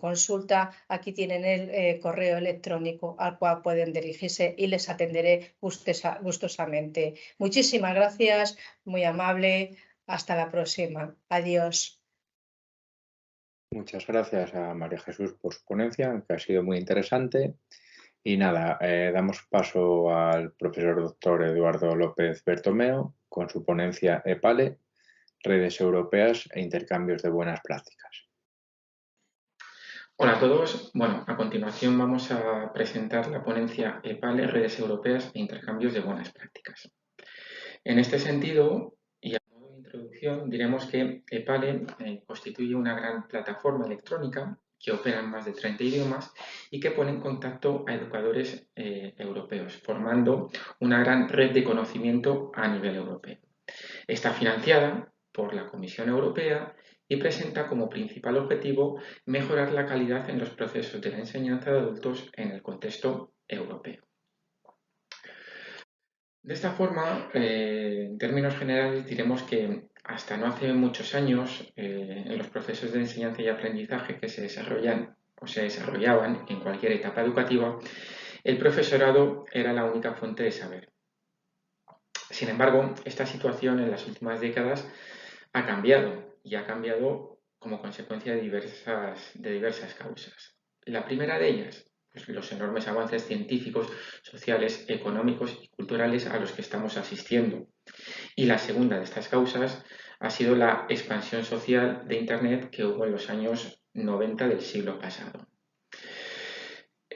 consulta aquí tienen el correo electrónico al cual pueden dirigirse y les atenderé gustosamente. Muchísimas gracias, muy amable, hasta la próxima. Adiós. Muchas gracias a María Jesús por su ponencia, que ha sido muy interesante. Y nada, damos paso al profesor doctor Eduardo López Bertomeo con su ponencia EPALE, redes europeas e intercambios de buenas prácticas. Hola a todos. Bueno, a continuación vamos a presentar la ponencia EPALE, redes europeas e intercambios de buenas prácticas. En este sentido, y a modo de introducción, diremos que EPALE constituye una gran plataforma electrónica que opera en más de 30 idiomas y que pone en contacto a educadores europeos, formando una gran red de conocimiento a nivel europeo. Está financiada por la Comisión Europea y presenta como principal objetivo mejorar la calidad en los procesos de la enseñanza de adultos en el contexto europeo. De esta forma, en términos generales, diremos que hasta no hace muchos años, en los procesos de enseñanza y aprendizaje que se desarrollan o se desarrollaban en cualquier etapa educativa, el profesorado era la única fuente de saber. Sin embargo, esta situación en las últimas décadas ha cambiado y ha cambiado como consecuencia de diversas causas. La primera de ellas, pues los enormes avances científicos, sociales, económicos y culturales a los que estamos asistiendo. Y la segunda de estas causas ha sido la expansión social de Internet que hubo en los años 90 del siglo pasado.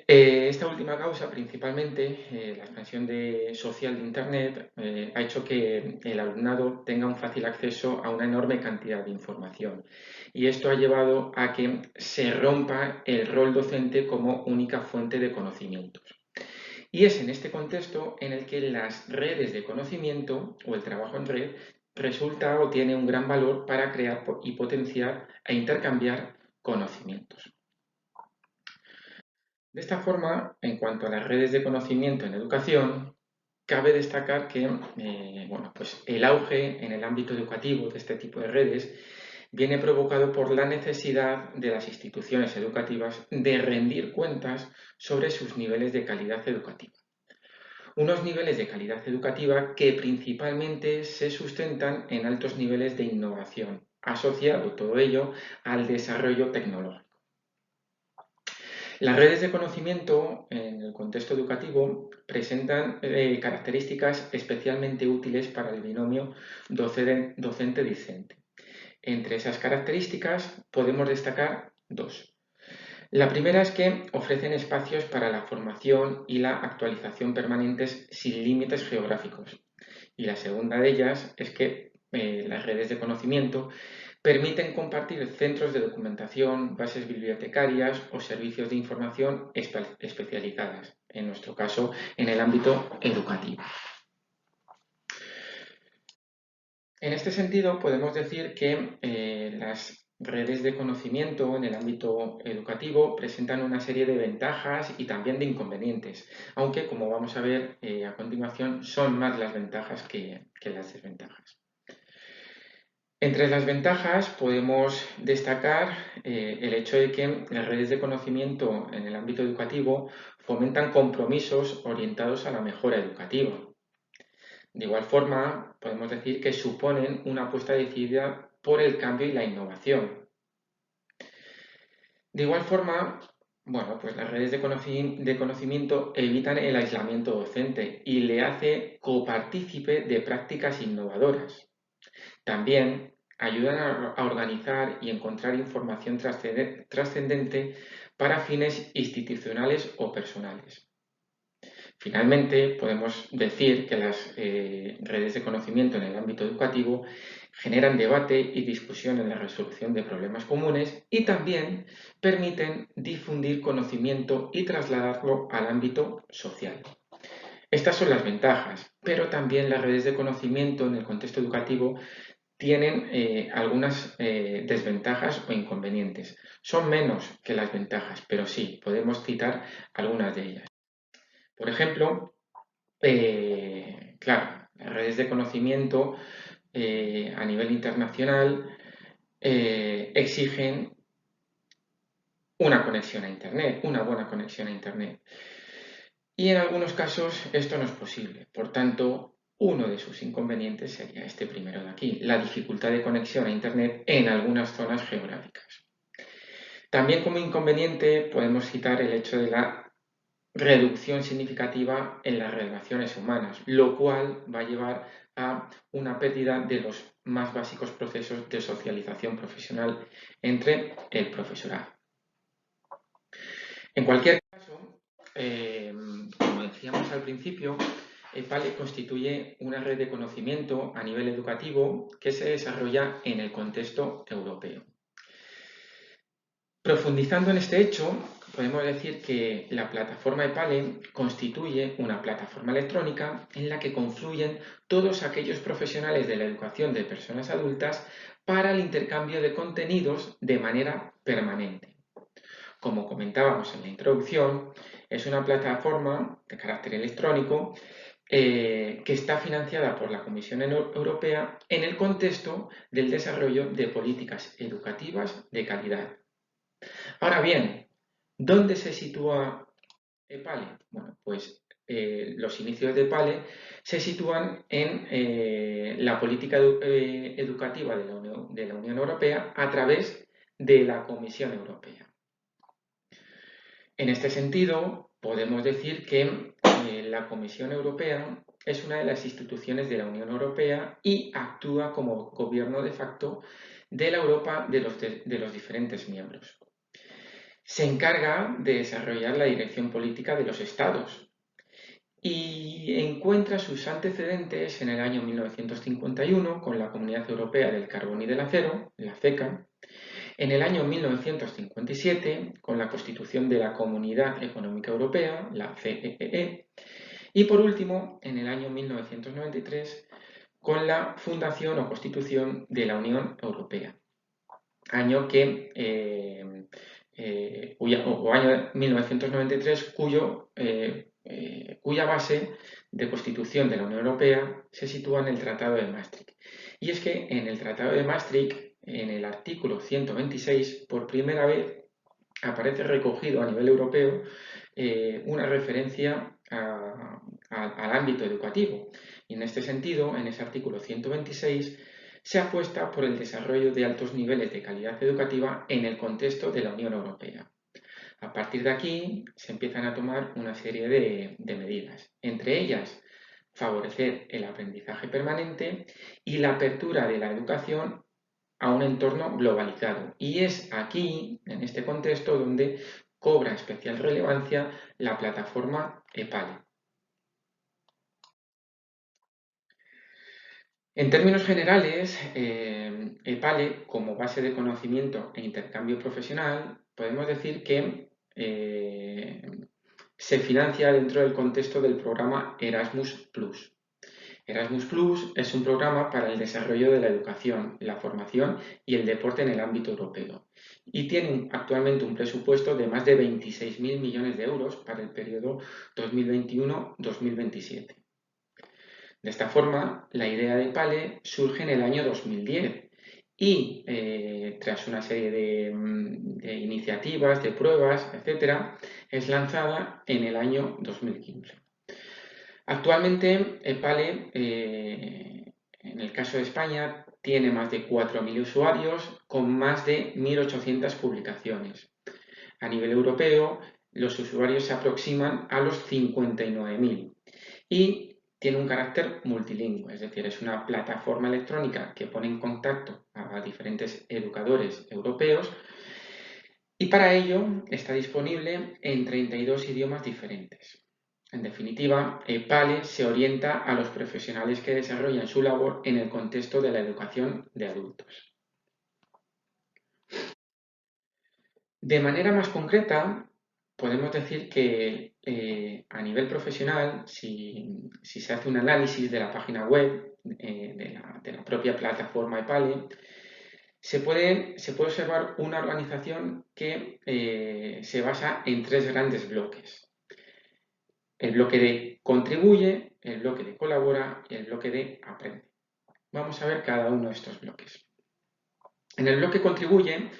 Esta última causa, principalmente, la expansión social de Internet, ha hecho que el alumnado tenga un fácil acceso a una enorme cantidad de información. Y esto ha llevado a que se rompa el rol docente como única fuente de conocimientos. Y es en este contexto en el que las redes de conocimiento o el trabajo en red resulta o tiene un gran valor para crear y potenciar e intercambiar conocimientos. De esta forma, en cuanto a las redes de conocimiento en educación, cabe destacar que pues el auge en el ámbito educativo de este tipo de redes viene provocado por la necesidad de las instituciones educativas de rendir cuentas sobre sus niveles de calidad educativa. Unos niveles de calidad educativa que principalmente se sustentan en altos niveles de innovación, asociado todo ello al desarrollo tecnológico. Las redes de conocimiento en el contexto educativo presentan características especialmente útiles para el binomio docente-discente. Entre esas características podemos destacar dos. La primera es que ofrecen espacios para la formación y la actualización permanentes sin límites geográficos. Y la segunda de ellas es que las redes de conocimiento permiten compartir centros de documentación, bases bibliotecarias o servicios de información especializadas, en nuestro caso en el ámbito educativo. En este sentido, podemos decir que las redes de conocimiento en el ámbito educativo presentan una serie de ventajas y también de inconvenientes, aunque, como vamos a ver a continuación, son más las ventajas que las desventajas. Entre las ventajas podemos destacar el hecho de que las redes de conocimiento en el ámbito educativo fomentan compromisos orientados a la mejora educativa. De igual forma, podemos decir que suponen una apuesta decidida por el cambio y la innovación. De igual forma, pues las redes de conocimiento evitan el aislamiento docente y le hace copartícipe de prácticas innovadoras. También ayudan a organizar y encontrar información trascendente para fines institucionales o personales. Finalmente, podemos decir que las redes de conocimiento en el ámbito educativo generan debate y discusión en la resolución de problemas comunes y también permiten difundir conocimiento y trasladarlo al ámbito social. Estas son las ventajas, pero también las redes de conocimiento en el contexto educativo tienen algunas desventajas o inconvenientes. Son menos que las ventajas, pero sí, podemos citar algunas de ellas. Por ejemplo, claro, las redes de conocimiento a nivel internacional exigen una conexión a Internet, una buena conexión a Internet. Y en algunos casos esto no es posible. Por tanto, uno de sus inconvenientes sería este primero de aquí, la dificultad de conexión a Internet en algunas zonas geográficas. También como inconveniente podemos citar el hecho de la reducción significativa en las relaciones humanas, lo cual va a llevar a una pérdida de los más básicos procesos de socialización profesional entre el profesorado. En cualquier caso, como decíamos al principio, EPALE constituye una red de conocimiento a nivel educativo que se desarrolla en el contexto europeo. Profundizando en este hecho, podemos decir que la plataforma EPALE constituye una plataforma electrónica en la que confluyen todos aquellos profesionales de la educación de personas adultas para el intercambio de contenidos de manera permanente. Como comentábamos en la introducción, es una plataforma de carácter electrónico que está financiada por la Comisión Europea en el contexto del desarrollo de políticas educativas de calidad. Ahora bien, ¿dónde se sitúa EPALE? Bueno, pues los inicios de EPALE se sitúan en la política educativa de la Unión Europea a través de la Comisión Europea. En este sentido, podemos decir que la Comisión Europea es una de las instituciones de la Unión Europea y actúa como gobierno de facto de la Europa de los diferentes miembros. Se encarga de desarrollar la dirección política de los Estados y encuentra sus antecedentes en el año 1951 con la Comunidad Europea del Carbón y del Acero, la CECA, en el año 1957 con la constitución de la Comunidad Económica Europea, la CEE, y por último en el año 1993 con la fundación o constitución de la Unión Europea, año año 1993 cuya base de constitución de la Unión Europea se sitúa en el Tratado de Maastricht. Y es que en el Tratado de Maastricht, en el artículo 126, por primera vez aparece recogido a nivel europeo una referencia al ámbito educativo. Y en este sentido, en ese artículo 126, se apuesta por el desarrollo de altos niveles de calidad educativa en el contexto de la Unión Europea. A partir de aquí se empiezan a tomar una serie de medidas, entre ellas favorecer el aprendizaje permanente y la apertura de la educación a un entorno globalizado. Y es aquí, en este contexto, donde cobra especial relevancia la plataforma EPALE. En términos generales, EPALE, como base de conocimiento e intercambio profesional, podemos decir que se financia dentro del contexto del programa Erasmus+. Erasmus+ es un programa para el desarrollo de la educación, la formación y el deporte en el ámbito europeo y tiene actualmente un presupuesto de más de 26.000 millones de euros para el periodo 2021-2027. De esta forma, la idea de EPALE surge en el año 2010 y tras una serie de iniciativas, de pruebas, etc., es lanzada en el año 2015. Actualmente, EPALE, en el caso de España, tiene más de 4.000 usuarios con más de 1.800 publicaciones. A nivel europeo, los usuarios se aproximan a los 59.000 y tiene un carácter multilingüe, es decir, es una plataforma electrónica que pone en contacto a diferentes educadores europeos y para ello está disponible en 32 idiomas diferentes. En definitiva, PALE se orienta a los profesionales que desarrollan su labor en el contexto de la educación de adultos. De manera más concreta, podemos decir que a nivel profesional, si se hace un análisis de la página web de la propia plataforma EPALE, se puede observar una organización que se basa en 3 grandes bloques. El bloque de contribuye, el bloque de colabora y el bloque de aprende. Vamos a ver cada uno de estos bloques. En el bloque contribuye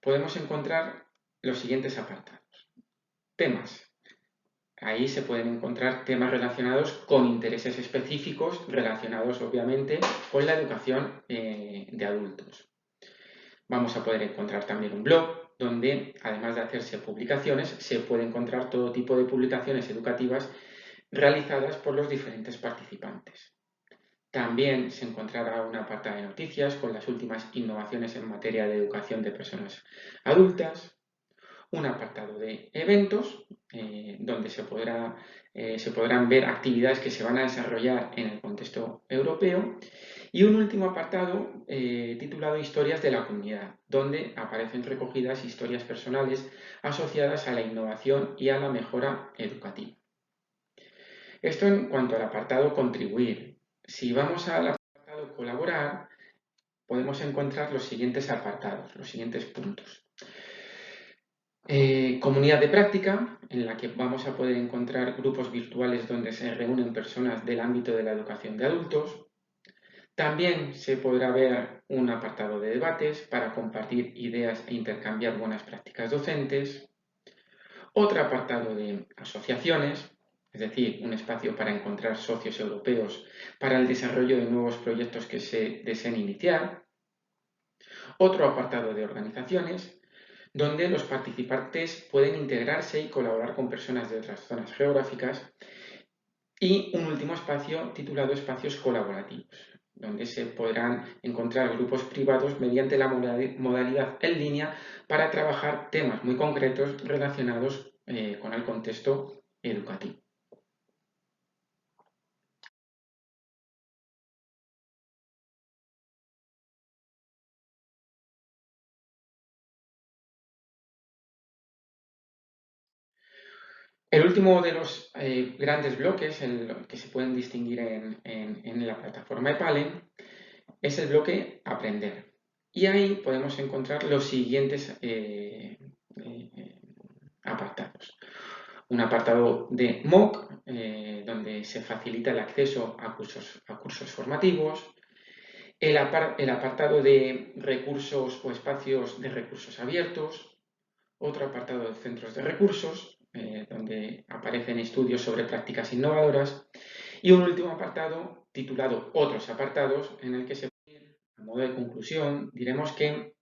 podemos encontrar los siguientes apartados. Temas. Ahí se pueden encontrar temas relacionados con intereses específicos, relacionados obviamente con la educación de adultos. Vamos a poder encontrar también un blog donde, además de hacerse publicaciones, se puede encontrar todo tipo de publicaciones educativas realizadas por los diferentes participantes. También se encontrará un apartado de noticias con las últimas innovaciones en materia de educación de personas adultas, un apartado de eventos donde se podrán ver actividades que se van a desarrollar en el contexto europeo y un último apartado titulado Historias de la comunidad, donde aparecen recogidas historias personales asociadas a la innovación y a la mejora educativa. Esto en cuanto al apartado contribuir. Si vamos al apartado colaborar, podemos encontrar los siguientes apartados, los siguientes puntos. Comunidad de práctica, en la que vamos a poder encontrar grupos virtuales donde se reúnen personas del ámbito de la educación de adultos. También se podrá ver un apartado de debates para compartir ideas e intercambiar buenas prácticas docentes. Otro apartado de asociaciones, es decir, un espacio para encontrar socios europeos para el desarrollo de nuevos proyectos que se deseen iniciar. Otro apartado de organizaciones, donde los participantes pueden integrarse y colaborar con personas de otras zonas geográficas. Y un último espacio titulado Espacios Colaborativos, donde se podrán encontrar grupos privados mediante la modalidad en línea para trabajar temas muy concretos relacionados con el contexto educativo. El último de los grandes bloques, el que se pueden distinguir en la plataforma EPALE, es el bloque Aprender. Y ahí podemos encontrar los siguientes apartados. Un apartado de MOOC, donde se facilita el acceso a cursos formativos. El apartado de recursos o espacios de recursos abiertos. Otro apartado de centros de recursos, donde aparecen estudios sobre prácticas innovadoras. Y un último apartado titulado Otros apartados, en el que a modo de conclusión, diremos que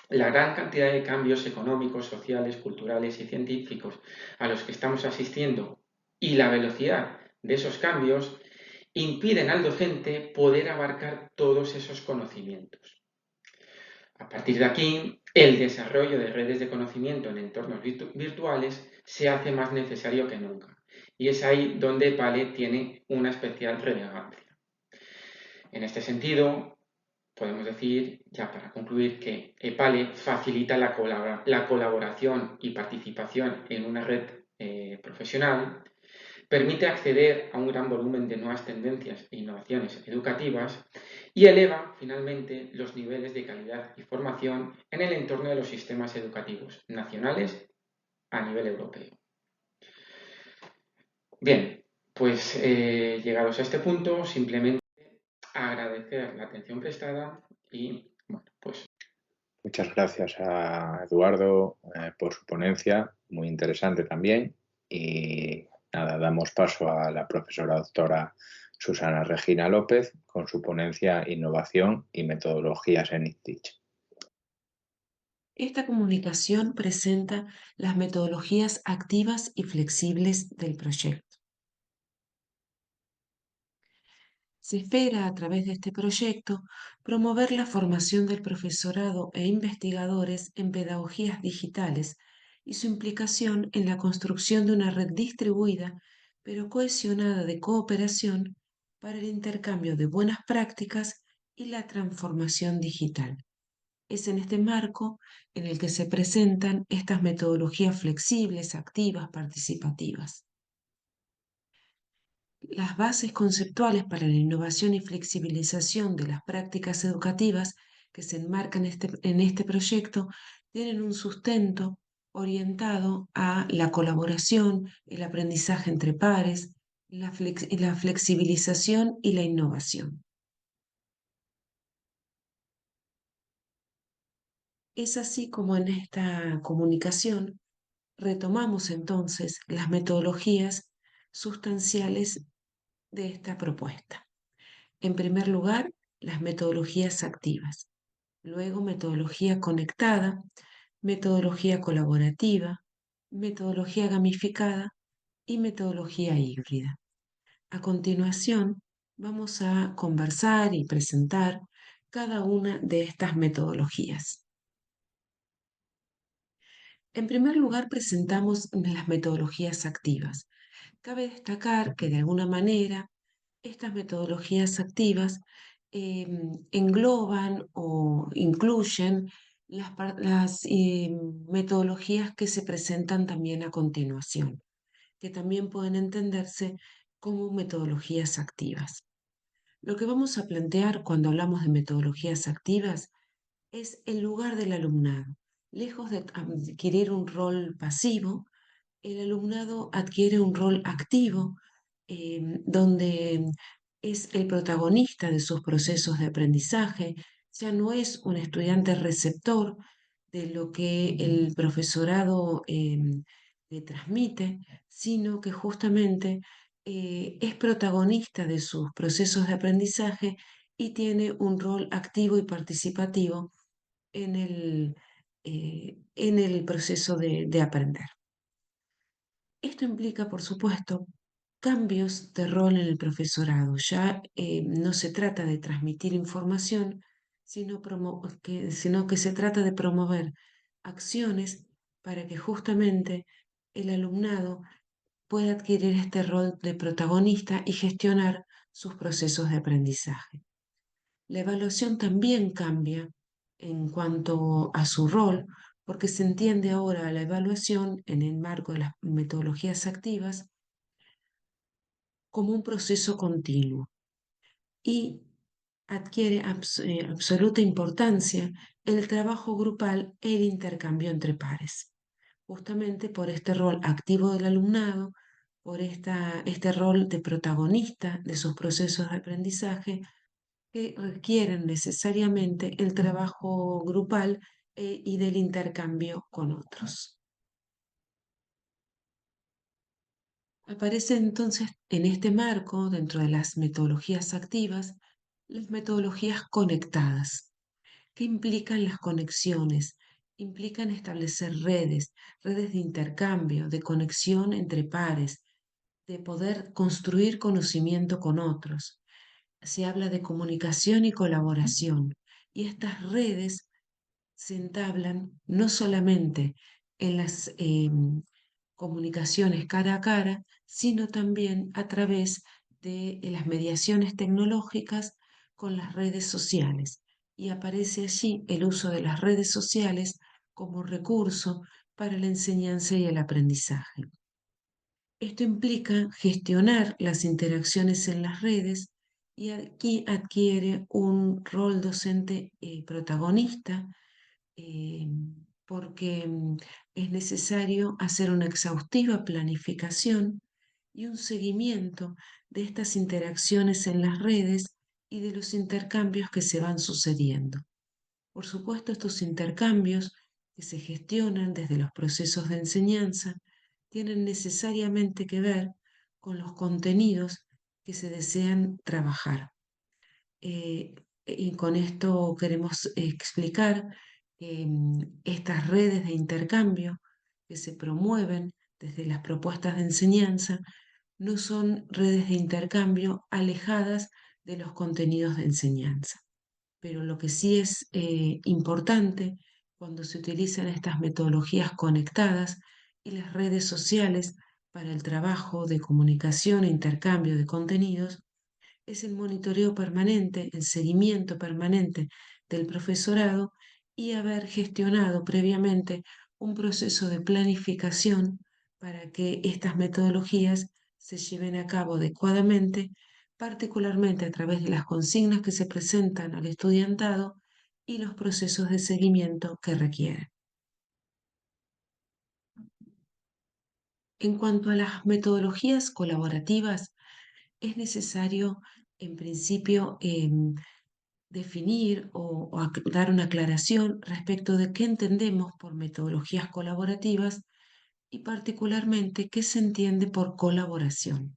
la gran cantidad de cambios económicos, sociales, culturales y científicos a los que estamos asistiendo y la velocidad de esos cambios impiden al docente poder abarcar todos esos conocimientos. A partir de aquí, el desarrollo de redes de conocimiento en entornos virtuales se hace más necesario que nunca. Y es ahí donde PALE tiene una especial relevancia. En este sentido, podemos decir, ya para concluir, que EPALE facilita la colaboración y participación en una red profesional, permite acceder a un gran volumen de nuevas tendencias e innovaciones educativas y eleva, finalmente, los niveles de calidad y formación en el entorno de los sistemas educativos nacionales a nivel europeo. Bien, pues llegados a este punto, simplemente agradecer la atención prestada y, bueno, pues... Muchas gracias a Eduardo por su ponencia, muy interesante también. Y nada, damos paso a la profesora doctora Susana Regina López con su ponencia Innovación y metodologías en ICTeach. Esta comunicación presenta las metodologías activas y flexibles del proyecto. Se espera a través de este proyecto promover la formación del profesorado e investigadores en pedagogías digitales y su implicación en la construcción de una red distribuida pero cohesionada de cooperación para el intercambio de buenas prácticas y la transformación digital. Es en este marco en el que se presentan estas metodologías flexibles, activas, participativas. Las bases conceptuales para la innovación y flexibilización de las prácticas educativas que se enmarcan en este proyecto tienen un sustento orientado a la colaboración, el aprendizaje entre pares, la flexibilización y la innovación. Es así como en esta comunicación retomamos entonces las metodologías sustanciales de esta propuesta. En primer lugar, las metodologías activas, luego metodología conectada, metodología colaborativa, metodología gamificada y metodología híbrida. A continuación, vamos a conversar y presentar cada una de estas metodologías. En primer lugar, presentamos las metodologías activas. Cabe destacar que de alguna manera estas metodologías activas engloban o incluyen las metodologías que se presentan también a continuación, que también pueden entenderse como metodologías activas. Lo que vamos a plantear cuando hablamos de metodologías activas es el lugar del alumnado. Lejos de adquirir un rol pasivo, el alumnado adquiere un rol activo, donde es el protagonista de sus procesos de aprendizaje, ya no es un estudiante receptor de lo que el profesorado le transmite, sino que justamente es protagonista de sus procesos de aprendizaje y tiene un rol activo y participativo en el proceso de aprender. Esto implica, por supuesto, cambios de rol en el profesorado. Ya no se trata de transmitir información, sino que se trata de promover acciones para que justamente el alumnado pueda adquirir este rol de protagonista y gestionar sus procesos de aprendizaje. La evaluación también cambia en cuanto a su rol, porque se entiende ahora la evaluación en el marco de las metodologías activas como un proceso continuo y adquiere absoluta importancia el trabajo grupal e el intercambio entre pares, justamente por este rol activo del alumnado, por este rol de protagonista de sus procesos de aprendizaje que requieren necesariamente el trabajo grupal y del intercambio con otros. Aparece entonces en este marco, dentro de las metodologías activas, las metodologías conectadas, que implican las conexiones, implican establecer redes de intercambio, de conexión entre pares, de poder construir conocimiento con otros. Se habla de comunicación y colaboración, y estas redes se entablan no solamente en las comunicaciones cara a cara, sino también a través de las mediaciones tecnológicas con las redes sociales. Y aparece allí el uso de las redes sociales como recurso para la enseñanza y el aprendizaje. Esto implica gestionar las interacciones en las redes y aquí adquiere un rol docente protagonista eh, porque es necesario hacer una exhaustiva planificación y un seguimiento de estas interacciones en las redes y de los intercambios que se van sucediendo. Por supuesto, estos intercambios que se gestionan desde los procesos de enseñanza tienen necesariamente que ver con los contenidos que se desean trabajar. Y con esto queremos explicar que estas redes de intercambio que se promueven desde las propuestas de enseñanza no son redes de intercambio alejadas de los contenidos de enseñanza. Pero lo que sí es importante cuando se utilizan estas metodologías conectadas y las redes sociales para el trabajo de comunicación e intercambio de contenidos es el monitoreo permanente, el seguimiento permanente del profesorado y haber gestionado previamente un proceso de planificación para que estas metodologías se lleven a cabo adecuadamente, particularmente a través de las consignas que se presentan al estudiantado y los procesos de seguimiento que requieren. En cuanto a las metodologías colaborativas, es necesario, en principio, definir o dar una aclaración respecto de qué entendemos por metodologías colaborativas y particularmente qué se entiende por colaboración.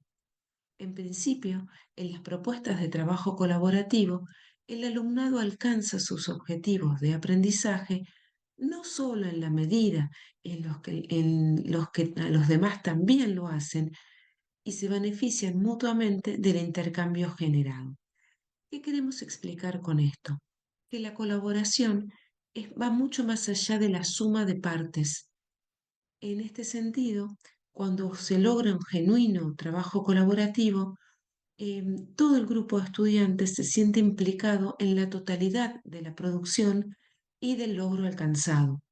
En principio, en las propuestas de trabajo colaborativo, el alumnado alcanza sus objetivos de aprendizaje no solo en la medida en los que los demás también lo hacen y se benefician mutuamente del intercambio generado. ¿Qué queremos explicar con esto? Que la colaboración va mucho más allá de la suma de partes. En este sentido, cuando se logra un genuino trabajo colaborativo, todo el grupo de estudiantes se siente implicado en la totalidad de la producción y del logro alcanzado.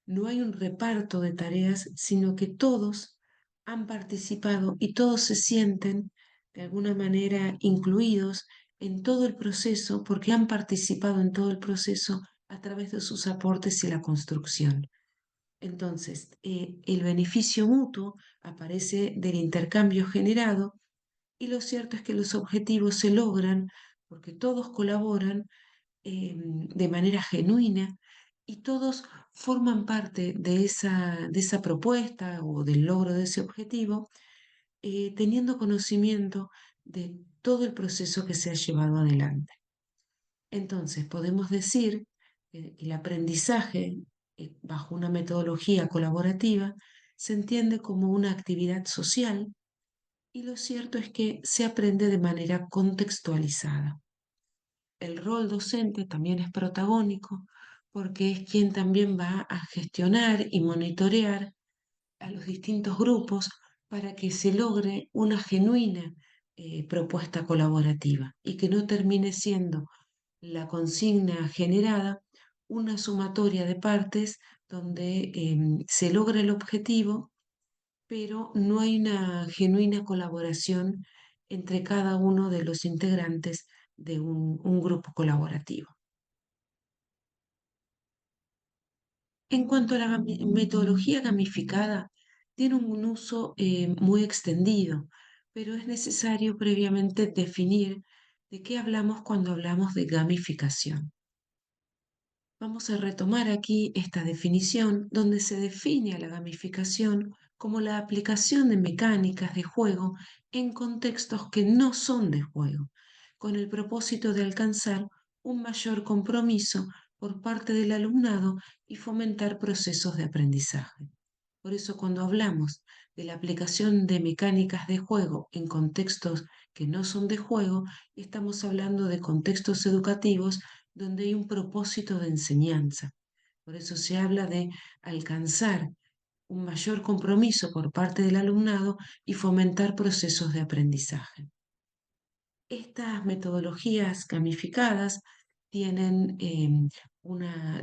No hay un reparto de tareas, sino que todos han participado y todos se sienten de alguna manera incluidos en todo el proceso porque han participado en todo el proceso a través de sus aportes y la construcción. Entonces, el beneficio mutuo aparece del intercambio generado y lo cierto es que los objetivos se logran porque todos colaboran de manera genuina y todos forman parte de esa propuesta o del logro de ese objetivo, teniendo conocimiento de todo el proceso que se ha llevado adelante. Entonces, podemos decir que el aprendizaje bajo una metodología colaborativa se entiende como una actividad social y lo cierto es que se aprende de manera contextualizada. El rol docente también es protagónico porque es quien también va a gestionar y monitorear a los distintos grupos para que se logre una genuina propuesta colaborativa y que no termine siendo la consigna generada una sumatoria de partes donde se logra el objetivo, pero no hay una genuina colaboración entre cada uno de los integrantes de un grupo colaborativo. En cuanto a la metodología gamificada, tiene un uso muy extendido, pero es necesario previamente definir de qué hablamos cuando hablamos de gamificación. Vamos a retomar aquí esta definición donde se define a la gamificación como la aplicación de mecánicas de juego en contextos que no son de juego, con el propósito de alcanzar un mayor compromiso por parte del alumnado y fomentar procesos de aprendizaje. Por eso cuando hablamos de la aplicación de mecánicas de juego en contextos que no son de juego, estamos hablando de contextos educativos donde hay un propósito de enseñanza. Por eso se habla de alcanzar un mayor compromiso por parte del alumnado y fomentar procesos de aprendizaje. Estas metodologías gamificadas tienen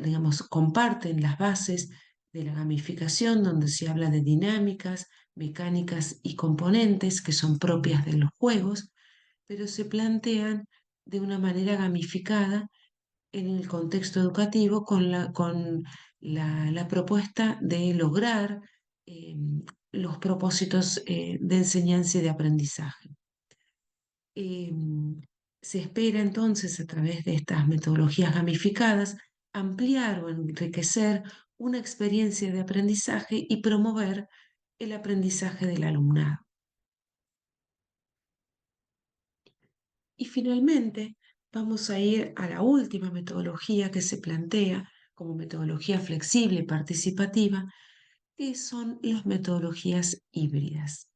digamos, comparten las bases de la gamificación, donde se habla de dinámicas, mecánicas y componentes que son propias de los juegos, pero se plantean de una manera gamificada en el contexto educativo con la propuesta de lograr eh, los propósitos de enseñanza y de aprendizaje. Se espera entonces a través de estas metodologías gamificadas ampliar o enriquecer una experiencia de aprendizaje y promover el aprendizaje del alumnado. Y finalmente vamos a ir a la última metodología que se plantea como metodología flexible y participativa, que son las metodologías híbridas.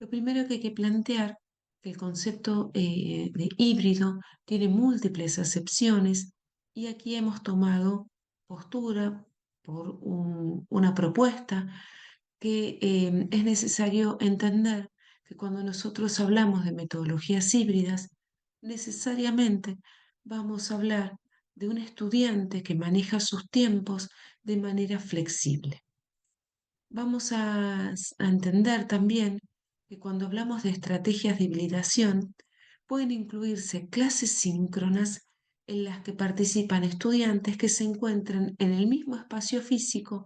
Lo primero que hay que plantear que el concepto de híbrido tiene múltiples acepciones y aquí hemos tomado postura por una propuesta que es necesario entender que cuando nosotros hablamos de metodologías híbridas, necesariamente vamos a hablar de un estudiante que maneja sus tiempos de manera flexible. Vamos a entender también que cuando hablamos de estrategias de hibridación, pueden incluirse clases síncronas en las que participan estudiantes que se encuentran en el mismo espacio físico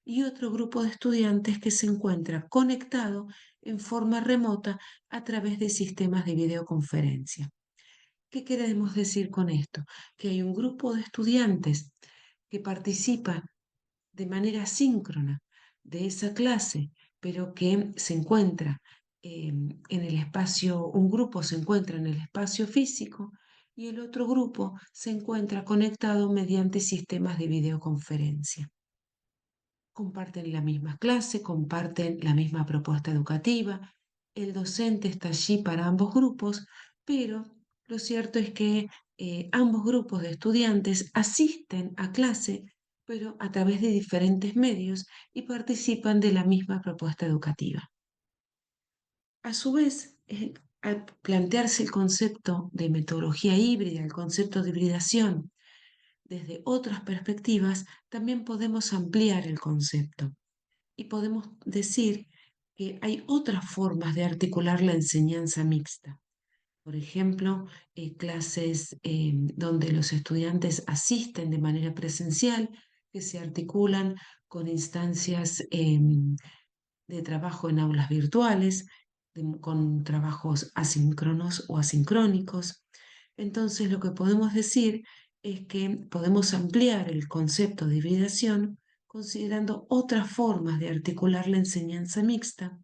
y otro grupo de estudiantes que se encuentra conectado en forma remota a través de sistemas de videoconferencia. ¿Qué queremos decir con esto? Que hay un grupo de estudiantes que participa de manera síncrona de esa clase, pero que se encuentra en el espacio, un grupo se encuentra en el espacio físico y el otro grupo se encuentra conectado mediante sistemas de videoconferencia. Comparten la misma clase, comparten la misma propuesta educativa, el docente está allí para ambos grupos, pero lo cierto es que ambos grupos de estudiantes asisten a clase, pero a través de diferentes medios y participan de la misma propuesta educativa. A su vez, al plantearse el concepto de metodología híbrida, el concepto de hibridación, desde otras perspectivas, también podemos ampliar el concepto y podemos decir que hay otras formas de articular la enseñanza mixta. Por ejemplo, clases donde los estudiantes asisten de manera presencial, que se articulan con instancias de trabajo en aulas virtuales, con trabajos asíncronos o asincrónicos. Entonces, lo que podemos decir es que podemos ampliar el concepto de hibridación considerando otras formas de articular la enseñanza mixta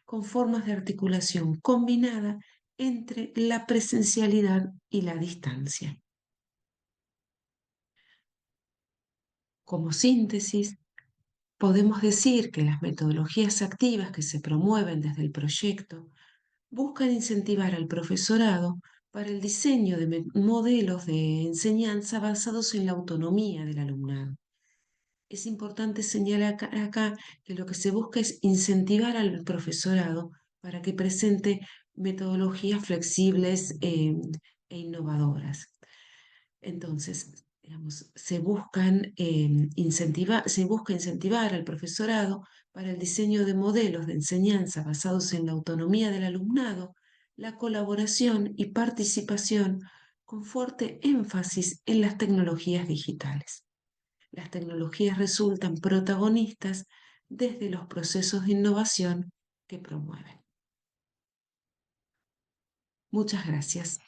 con formas de articulación combinada entre la presencialidad y la distancia. Como síntesis, podemos decir que las metodologías activas que se promueven desde el proyecto buscan incentivar al profesorado para el diseño de modelos de enseñanza basados en la autonomía del alumnado. Es importante señalar acá que lo que se busca es incentivar al profesorado para que presente metodologías flexibles e innovadoras. Entonces, digamos, se busca incentivar al profesorado para el diseño de modelos de enseñanza basados en la autonomía del alumnado, la colaboración y participación con fuerte énfasis en las tecnologías digitales. Las tecnologías resultan protagonistas desde los procesos de innovación que promueven. Muchas gracias.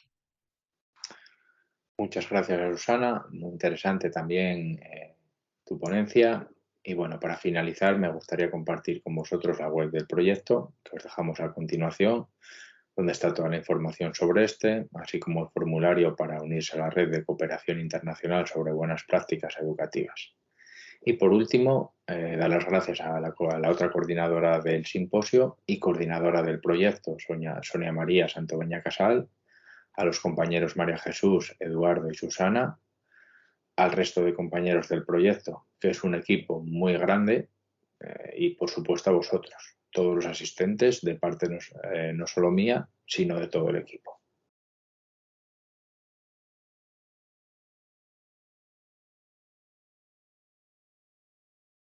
Muchas gracias, Susana. Muy interesante también tu ponencia. Y bueno, para finalizar, me gustaría compartir con vosotros la web del proyecto, que os dejamos a continuación, donde está toda la información sobre este, así como el formulario para unirse a la red de cooperación internacional sobre buenas prácticas educativas. Y por último, dar las gracias a la otra coordinadora del simposio y coordinadora del proyecto, Sonia María Santoveña Casal, a los compañeros María Jesús, Eduardo y Susana, al resto de compañeros del proyecto, que es un equipo muy grande, y por supuesto a vosotros, todos los asistentes, de parte no solo mía, sino de todo el equipo.